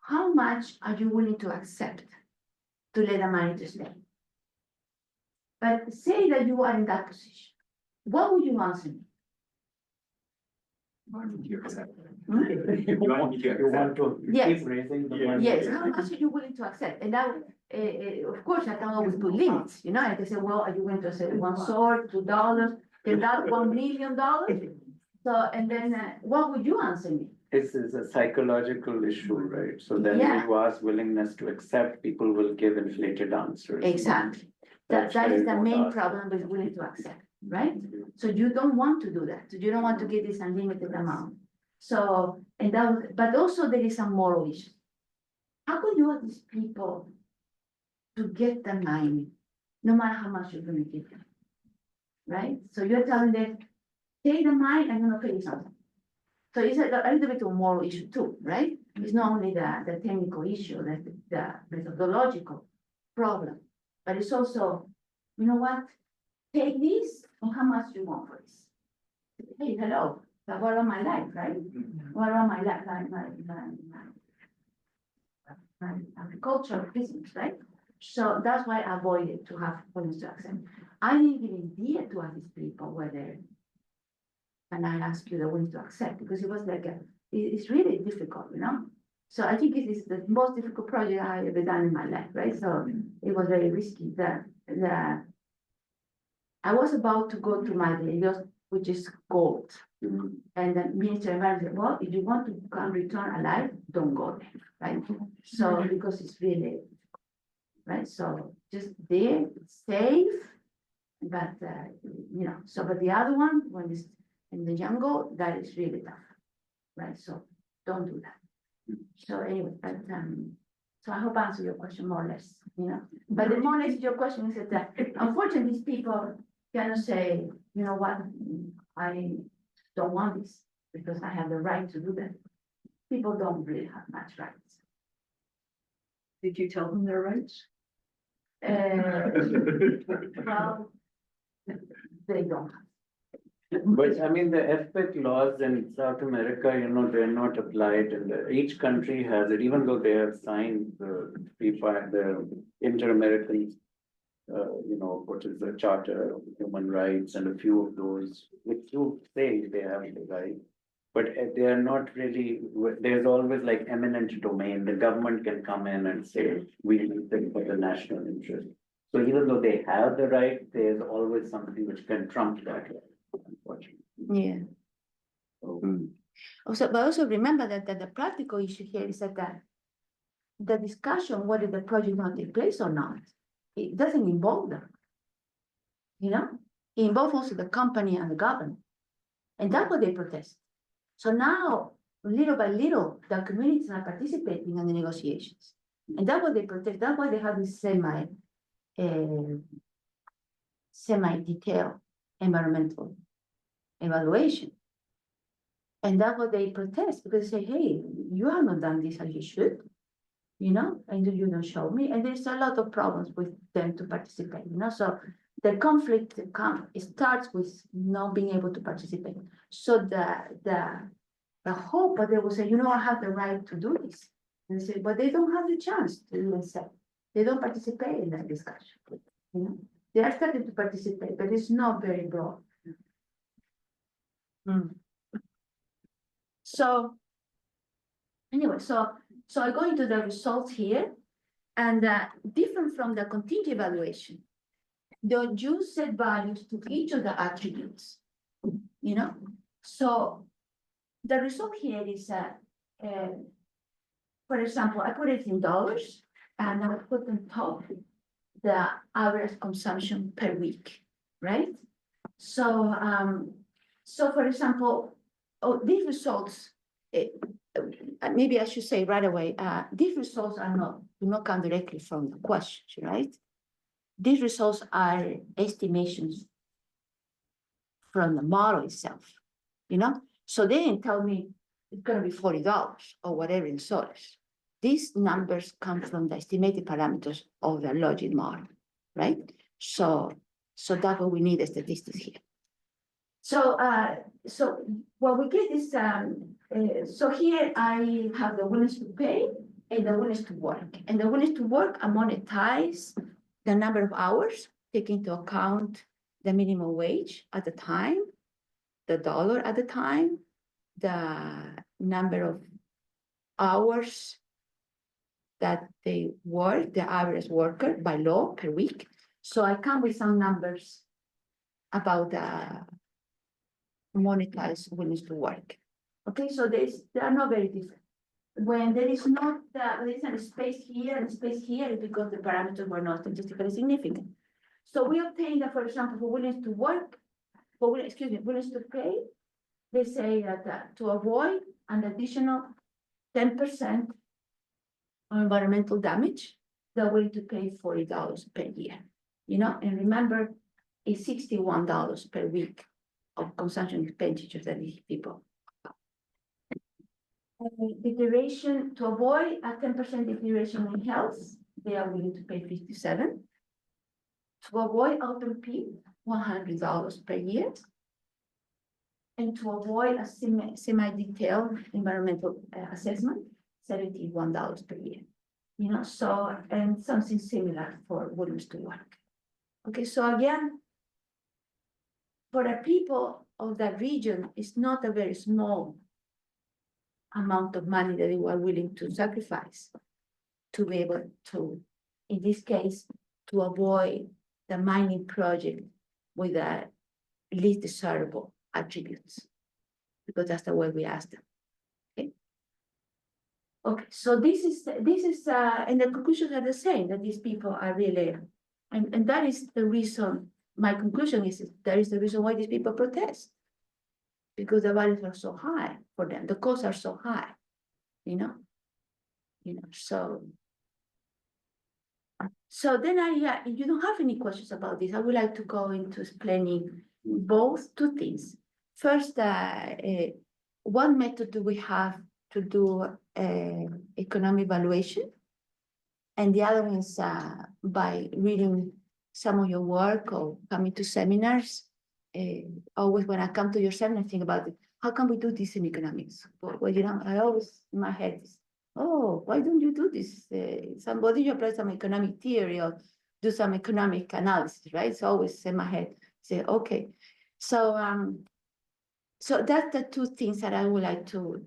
how much are you willing to accept to let the money to stay? But say that you are in that position, what would you answer me? Why would you accept? Hmm? You want me to You want accept? to Yes. keep raising the Yeah. money. Yes, how much are you willing to accept? And now, of course, I can always put limits, you know, I can say, well, are you going to accept $1, $2, then that $1 million? So, and then, what would you answer me? This is a psychological issue, right? So then Yeah. when you ask willingness to accept, people will give inflated answers. Exactly. That's That why is you the don't main ask. problem with willing to accept, right? So you don't want to do that. So you don't want to give this unlimited amount. So, and that, but also there is some moral issue. How could you want these people to get the money, no matter how much you're gonna give them? Right? So you're telling them, take the money, I'm gonna pay you something. So it's a little bit of moral issue too, right? It's not only the technical issue, the methodological problem, but it's also, you know what? Take this, and how much you want for this? Hey, hello, but what about my life, right? What about my life, my agricultural business, right? So that's why I avoided to have willingness to accept. I didn't even dare to ask these people whether, and I ask you the willingness to accept, because it was like it's really difficult, you know? So I think it is the most difficult project I ever done in my life, right? So it was very risky. I was about to go to my videos, which is gold. And the Minister of Environment said, well, if you want to come return alive, don't go there, right? So, because it's really, right? So just there, it's safe, but, so, but the other one, when it's in the jungle, that is really tough, right? So don't do that. So anyway, but, so I hope I answered your question more or less, but the more or less your question is that unfortunately, these people cannot say, you know what, I don't want this because I have the right to do that. People don't really have much rights. Did you tell them their rights? Well, they don't. But I mean, the FPEC laws in South America, they're not applied, and each country has it, even though they have signed the Inter-American, what is the Charter of Human Rights, and a few of those, which do say they have the right. But they are not really, there's always like eminent domain, the government can come in and say, we think for the national interest. So even though they have the right, there's always something which can trump that, unfortunately. Yeah. So, Also, but also remember that the practical issue here is that the discussion whether the project will take place or not, it doesn't involve them. It involves also the company and the government. And that's what they protest. So now, little by little, the communities are participating in the negotiations. And that's what they protest. That's why they have this semi-detailed environmental evaluation. And that's what they protest, because they say, hey, you have not done this as you should, and you don't show me. And there's a lot of problems with them to participate, So the conflict it starts with not being able to participate. So the hope that they will say, I have the right to do this. And say, but they don't have the chance to even say. They don't participate in that discussion. They are starting to participate, but it's not very broad. So anyway, so I go into the results here, and different from the contingent evaluation, the Jews set values to each of the attributes, So the result here is for example, I put it in dollars, and I put on top the average consumption per week, right? So, for example, these results, maybe I should say right away, these results do not come directly from the questions, right? These results are estimations from the model itself, So they didn't tell me it's going to be $40 or whatever in sodas. These numbers come from the estimated parameters of the logic model, right? So that's what we need the statistics here. So what we get is, so here I have the willingness to pay and the willingness to work. And the willingness to work, I monetize the number of hours, taking into account the minimum wage at the time, the dollar at the time, the number of hours that they work, the average worker by law per week. So I come with some numbers about the monetized willingness to work. Okay, so they are not very different. When there is not, there is a space here and space here, it's because the parameters were not statistically significant. So we obtain that, for example, for willingness to work, willingness to pay, they say that to avoid an additional 10% on environmental damage, they're willing to pay $40 per year, and remember, it's $61 per week of consumption expenditures that these people. Deterioration, to avoid a 10% deterioration in health, they are willing to pay $57. To avoid auto-repeat, $100 per year. And to avoid a semi-detailed environmental assessment, $71 per year. So, and something similar for willingness to work. Okay, so again, for the people of that region, it's not a very small amount of money that they were willing to sacrifice to be able to, in this case, to avoid the mining project with the least desirable attributes, because that's the way we asked them. Okay. Okay, so this is, and the conclusions are the same, that these people are really, and that is the reason, my conclusion is, that is the reason why these people protest. Because the values are so high for them, the costs are so high, you know? So. So then if you don't have any questions about this, I would like to go into explaining both two things. First, what method do we have to do economic valuation? And the other one is by reading some of your work or coming to seminars. Always when I come to your seminar, think about it. How can we do this in economics? Well, I always in my head is, oh, why don't you do this? Somebody you apply some economic theory or do some economic analysis, right? It's always in my head. Say, okay. So that's the two things that I would like to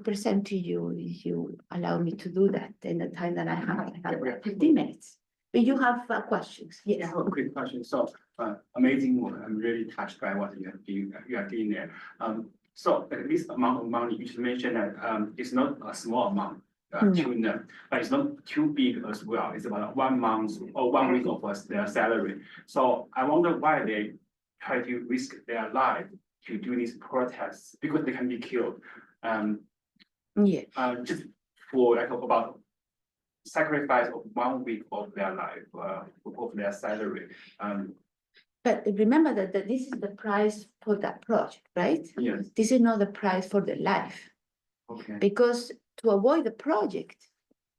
present to you, if you allow me to do that in the time that I have. I have 15 minutes. But you have questions? Yes. I have a quick question. So, amazing work. I'm really touched by what you are doing there. So this amount of money, you just mentioned that it's not a small amount to them, but it's not too big as well. It's about 1 month or 1 week of their salary. So I wonder why they try to risk their life to do these protests, because they can be killed. Just for like about sacrifice of 1 week of their life, of their salary. But remember that this is the price for that project, right? Yes. This is not the price for their life. Okay. Because to avoid the project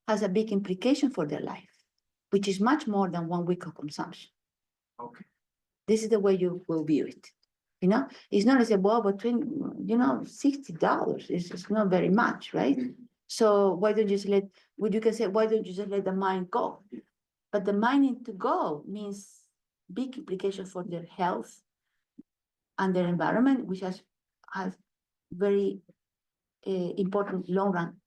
has a big implication for their life, which is much more than 1 week of consumption. Okay. This is the way you will view it. It's not as a well, but $60 is not very much, right? Mm-hmm. So why don't you just you can say, why don't you just let the mine go? But the mining to go means big implications for their health and their environment, which has very important long run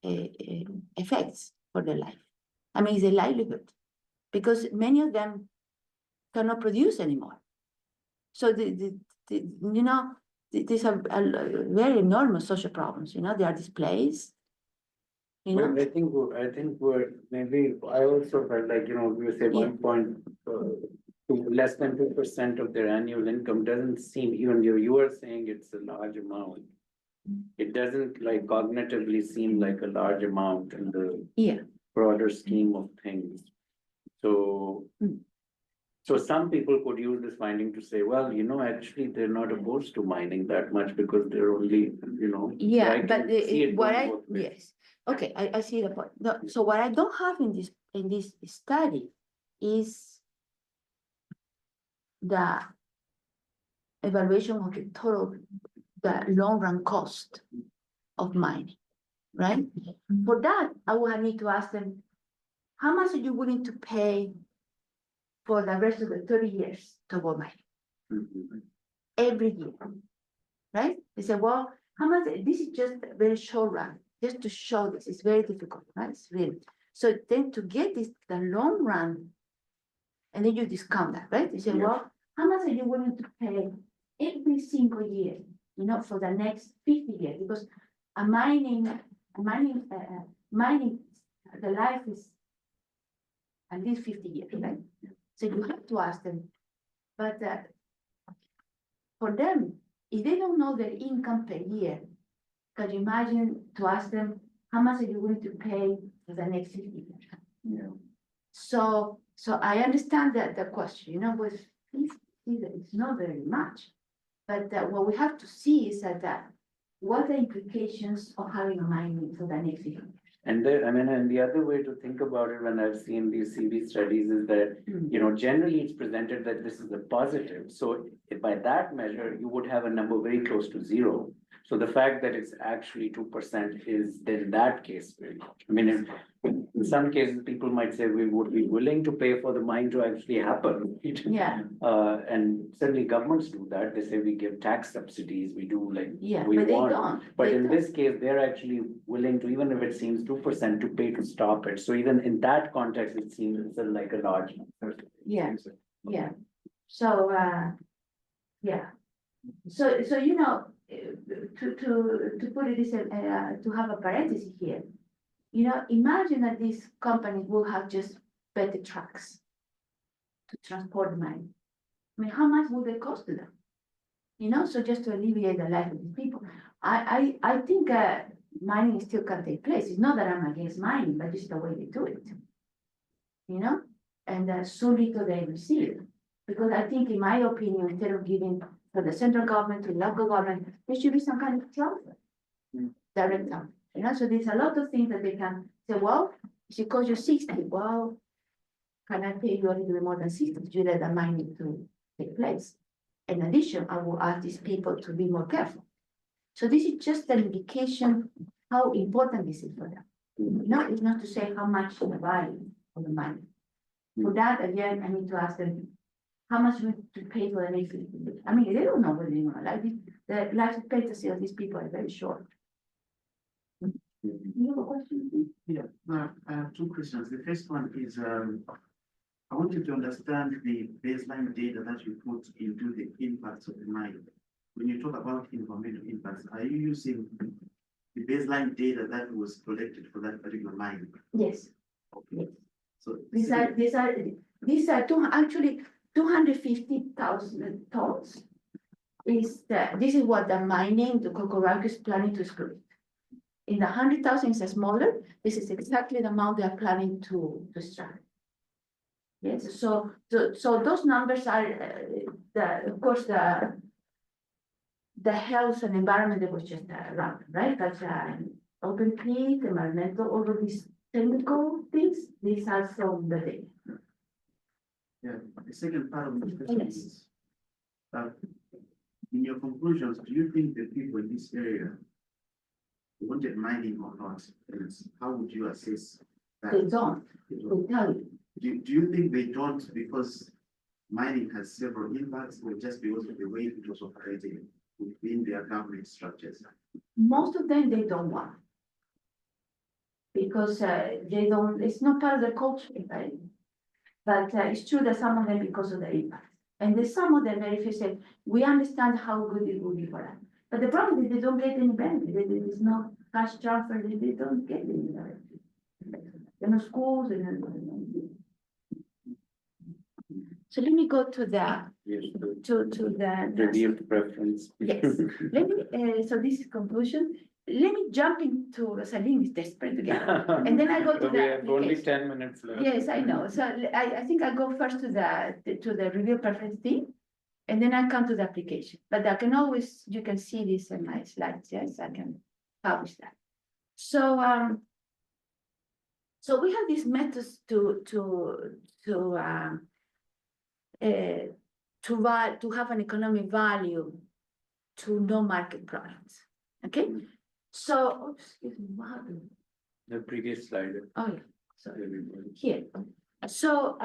effects for their life. I mean, it's a livelihood, because many of them cannot produce anymore. So these are very enormous social problems. They are displaced. Well, I think we're maybe, I also felt like, we say 1.2, less than 2% of their annual income doesn't seem, even you are saying it's a large amount. It doesn't like cognitively seem like a large amount in the broader scheme of things. So, so some people could use this finding to say, well, actually they're not opposed to mining that much because they're only, Yeah, but yes. Okay, I see the point. No, so what I don't have in this study is the evaluation of the long run cost of mining, right? For that, I will need to ask them, how much are you willing to pay for the rest of the 30 years to go mining? Every year, right? They say, well, how much? This is just a very short run, just to show this. It's very difficult, right? It's really. So then to get the long run, and then you discount that, right? You say, well, how much are you willing to pay every single year, for the next 50 years? Because mining, the life is at least 50 years, right? So you have to ask them, but for them, if they don't know their income per year, can you imagine to ask them, how much are you willing to pay for the next 50 years? Yeah. So I understand that the question, with 50, it's not very much. But what we have to see is that what are the implications of having a mining for the next 50 years? And the other way to think about it when I've seen these CV studies is that, generally it's presented that this is a positive. So if by that measure, you would have a number very close to 0. So the fact that it's actually 2% is then in that case very much. In some cases, people might say we would be willing to pay for the mine to actually happen. Yeah. And certainly governments do that. They say we give tax subsidies, we do we but want. They don't. But in this case, they're actually willing to, even if it seems 2%, to pay to stop it. So even in that context, it seems it's like a large number. Yeah. So, So to put it this, to have a parenthesis here. You know, imagine that these companies will have just better trucks to transport mine. I mean, how much would they cost to them? You know, so just to alleviate the life of these people. I think mining still can take place. It's not that I'm against mining, but it's the way they do it. You know, and so little they receive. Because I think, in my opinion, instead of giving for the central government to local government, there should be some kind of transfer. Direct transfer. You know, so there's a lot of things that they can say, well, if it costs you 60, well, can I pay you a little bit more than 60 to let the mining to take place? In addition, I will ask these people to be more careful. So this is just an indication how important this is for them. No, it's not to say how much the value of the money. For that, again, I need to ask them, how much we to pay for the next 50 years? I mean, they don't know whether they're gonna like it. The life expectancy of these people are very short. You have a question? Yeah, I have two questions. The first one is, I want you to understand the baseline data that you put into the impacts of the mine. When you talk about environmental impacts, are you using the baseline data that was collected for that particular mine? Yes. Okay. So These are 250,000 tons. This is what the mining, the Kokoraku is planning to exclude. In the 100,000 is smaller. This is exactly the amount they are planning to extract. Yes, so those numbers are of course the health and environment that was just around, right? But open pit, environmental, all of these technical things, these are from the data. yeah, the second part of the question Yes. is, in your conclusions, do you think the people in this area wanted mining or not? And how would you assess that? They don't, they tell you. Do you think they don't because mining has several impacts or just because of the way it was operating within their government structures? Most of them, they don't want. Because they don't, it's not part of their culture, right? But it's true that some of them, because of the impact. And there's some of them very few say, we understand how good it will be for us. But the problem is they don't get any benefit. There is no cash transfer, they don't get any benefit. There are no schools and. So let me go to the, Yes, to the. revealed preference. Yes, let me, so this is conclusion. Let me jump into Rosaline is desperate to get on. And then I go to We the have only application. 10 minutes left. Yes, I know. So I think I go first to the review preference thing. And then I come to the application, but I can always, you can see this in my slides. Yes, I can publish that. So, so we have these methods to have an economic value to no market products. Okay, so excuse me, what happened? The previous slide. Oh yeah, sorry. Here. So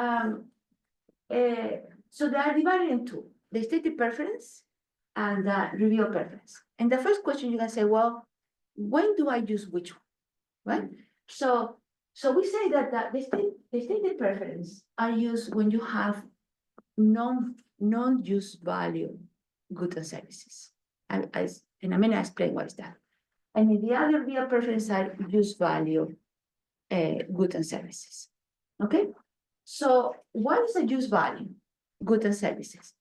so they are divided in two: the stated preference and the review preference. And the first question you can say, well, when do I use which one, right? So we say that the stated preference are used when you have non-use value goods and services. And in a minute, I explain what is that. And in the other real preference are use value goods and services. Okay, so what is a use value goods and services?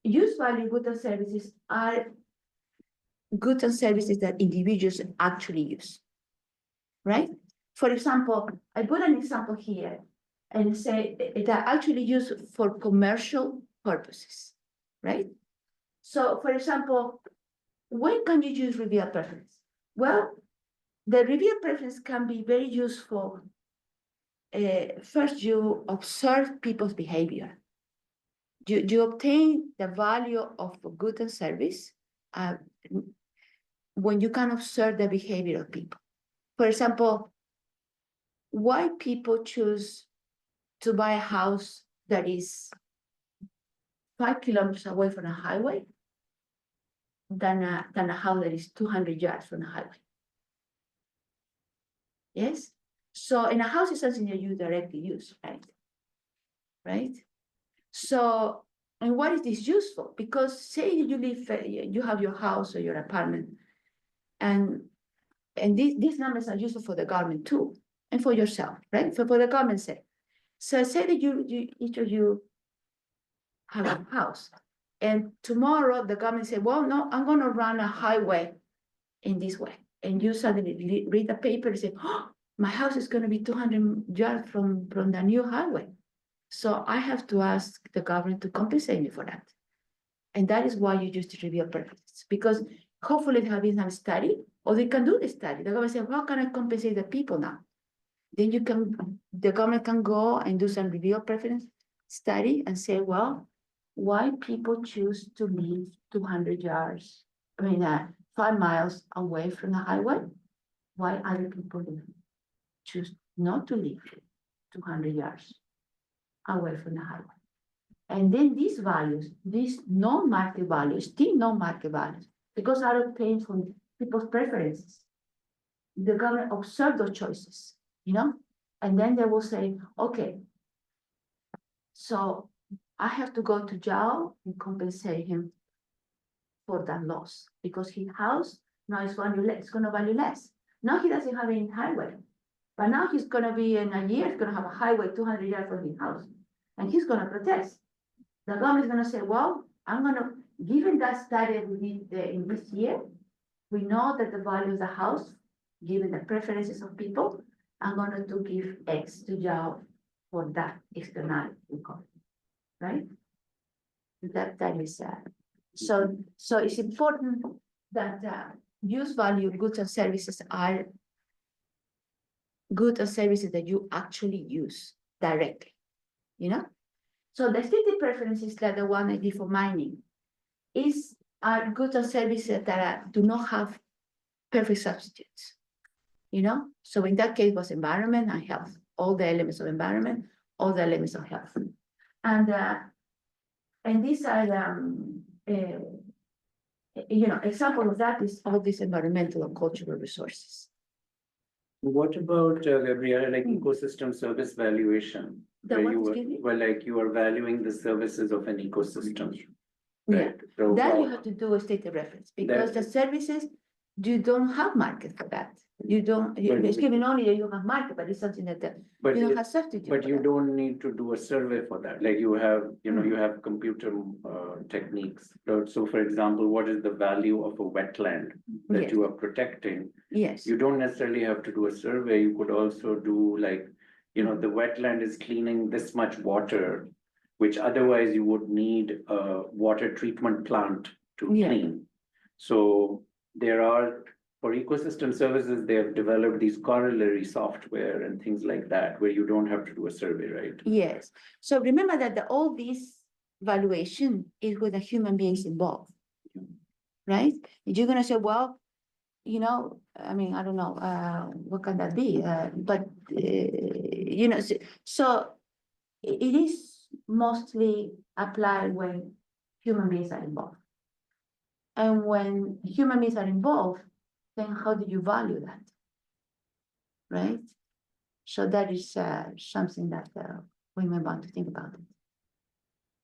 Use value goods and services are goods and services that individuals actually use, right? For example, I put an example here and say that actually used for commercial purposes, right? So for example, when can you use reveal preference? Well, the reveal preference can be very useful. First, you observe people's behavior. You obtain the value of a good and service when you can observe the behavior of people. For example, why people choose to buy a house that is 5 kilometers away from a highway than a house that is 200 yards from the highway. Yes? So in a house is something that you directly use, right? Right? So And why is this useful? Because say you live, you have your house or your apartment, and these numbers are useful for the government too, and for yourself, right? For the government sake. So say that each of you have a house, and tomorrow the government say, well, no, I'm gonna run a highway in this way. And you suddenly read the paper and say, oh, my house is gonna be 200 yards from the new highway. So I have to ask the government to compensate me for that. And that is why you use the review preferences, because hopefully they have been some study, or they can do the study. The government say, how can I compensate the people now? Then the government can go and do some review preference study and say, well, why people choose to live 200 yards, 5 miles away from the highway? Why other people choose not to live 200 yards away from the highway? And then these values, these non-market values, still non-market values, because are obtained from people's preferences. The government observe those choices, and then they will say, okay, so I have to go to jail and compensate him for that loss, because his house now is gonna value less. Now he doesn't have any highway, but now he's gonna be in a year, he's gonna have a highway 200 yards from his house, and he's gonna protest. The government is gonna say, well, given that study we did in this year, we know that the value of the house, given the preferences of people, I'm going to give X to jail for that externality, right? That is so it's important that use value goods and services are goods and services that you actually use directly, So the stated preferences, like the one I did for mining, are goods and services that do not have perfect substitutes. So in that case was environment and health, all the elements of environment, all the elements of health. And these are example of that is all these environmental and cultural resources. What about, Gabriela, like ecosystem service valuation? You are valuing the services of an ecosystem. Yeah, right? So, that you have to do a stated reference, because the services, you don't have market for that. You don't, it's given only that you have market, but it's something that you don't have substitute. But you don't need to do a survey for that. Like you have, you have computer techniques. So for example, what is the value of a wetland that Yes. you are protecting? Yes. You don't necessarily have to do a survey. You could also do like, the wetland is cleaning this much water, which otherwise you would need a water treatment plant to clean. So there are, for ecosystem services, they have developed these corollary software and things like that, where you don't have to do a survey, right? Yes. So remember that all this valuation is with the human beings involved, right? You're gonna say, well, I mean, I don't know, what can that be? But so it is mostly applied when human beings are involved. And when human beings are involved, then how do you value that? Right? So that is something that we may want to think about it.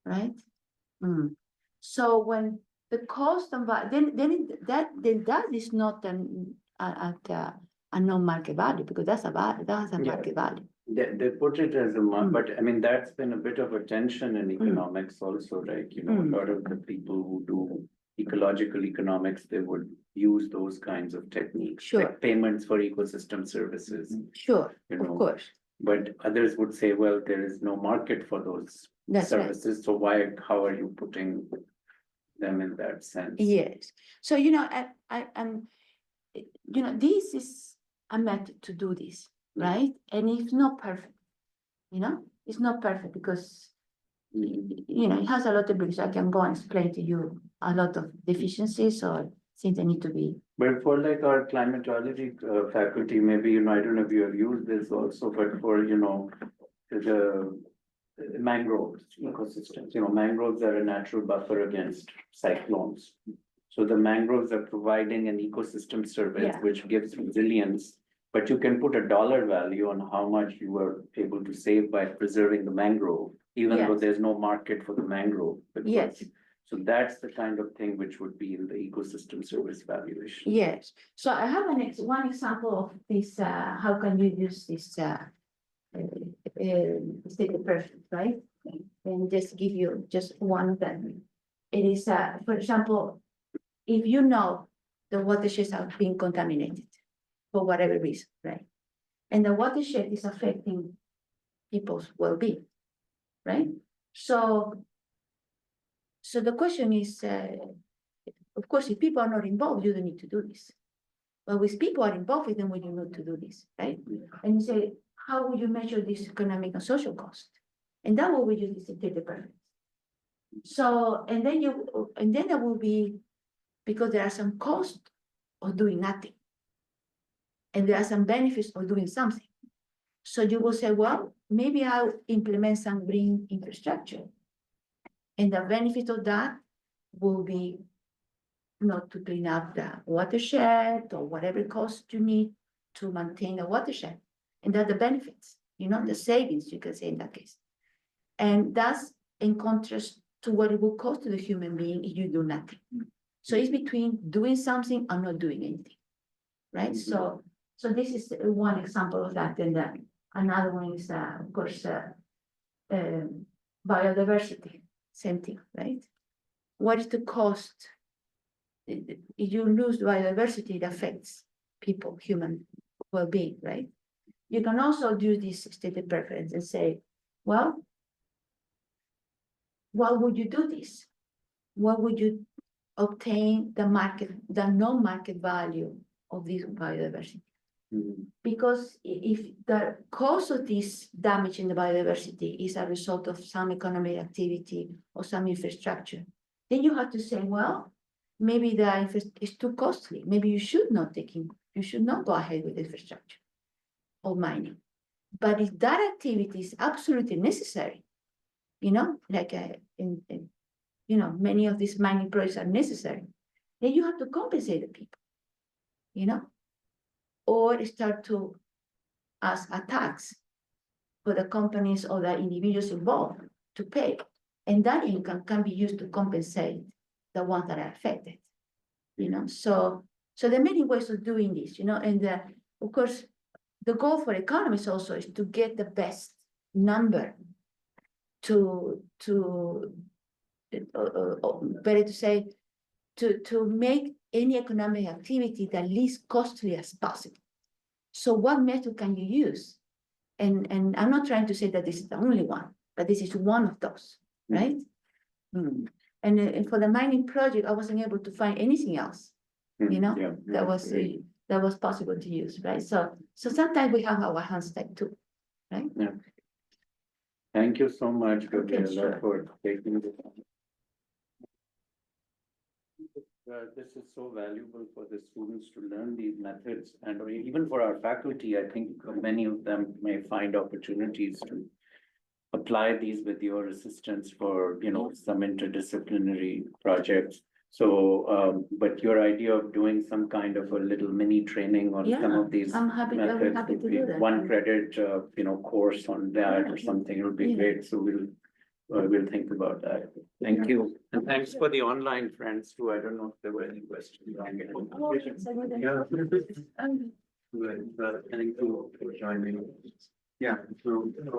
Right? So when the cost and then that is not a non-market value, because that's a market value. They put it as a but I mean, that's been a bit of a tension in economics also, right? A lot of the people who do ecological economics, they would use those kinds of techniques. Sure. Like payments for ecosystem services. Sure, of course. But others would say, well, there is no market for those services. Right. So how are you putting them in that sense? Yes. So, I'm this is a method to do this, right? And it's not perfect, it's not perfect because, it has a lot of bricks. I can go and explain to you a lot of deficiencies or things that need to be. But for like our climatology faculty, maybe, I don't know if you have used this also, but for, the mangroves ecosystems, mangroves are a natural buffer against cyclones. So the mangroves are providing an ecosystem service, which gives resilience, but you can put a dollar value on how much you are able to save by preserving the mangrove. even though Yes. there's no market for the mangrove. because- Yes. So that's the kind of thing which would be in the ecosystem service valuation. Yes, so I have one example of this, how can you use this, state of perfect, right? And just give you just one of them. It is, for example, if you know the watersheds are being contaminated for whatever reason, right? And the watershed is affecting people's well-being, right? So the question is, of course, if people are not involved, you don't need to do this. But with people are involved, then we need to do this, right? And you say, how will you measure this economic and social cost? And that will we use this data preference. So, and then there will be, because there are some costs of doing nothing. And there are some benefits of doing something. So you will say, well, maybe I'll implement some green infrastructure. And the benefit of that will be not to clean up the watershed or whatever cost you need to maintain the watershed. And that the benefits, the savings, you can say in that case. And that's in contrast to what it will cost to the human being if you do nothing. So it's between doing something and not doing anything, right? So this is one example of that. And another one is, of course, biodiversity, same thing, right? What is the cost? If you lose biodiversity, it affects people, human well-being, right? You can also do this stated preference and say, well, why would you do this? What would you obtain the non-market value of this biodiversity? Because if the cause of this damage in the biodiversity is a result of some economic activity or some infrastructure, then you have to say, well, maybe it's too costly. Maybe you should not go ahead with infrastructure or mining. But if that activity is absolutely necessary, like many of these mining projects are necessary, then you have to compensate the people, or start to ask a tax for the companies or the individuals involved to pay. And that income can be used to compensate the ones that are affected, So there are many ways of doing this, and of course, the goal for economists also is to get the best number to better to say, to make any economic activity the least costly as possible. So what method can you use? And I'm not trying to say that this is the only one, but this is one of those, right? And for the mining project, I wasn't able to find anything else, that was possible to use, right? So sometimes we have our hands tied too, right? Yeah. Thank you so much, Gabriela, sure. for taking this. This is so valuable for the students to learn these methods, and even for our faculty. I think many of them may find opportunities to apply these with your assistance for, some interdisciplinary projects. So, but your idea of doing some kind of a little mini training on some of these I'm happy methods to would be do that. 1 credit, course on that or something. It would be great. So we'll think about that. Thank you. And thanks for the online friends too. I don't know if there were any questions. Yeah. Thank you for joining. Yeah.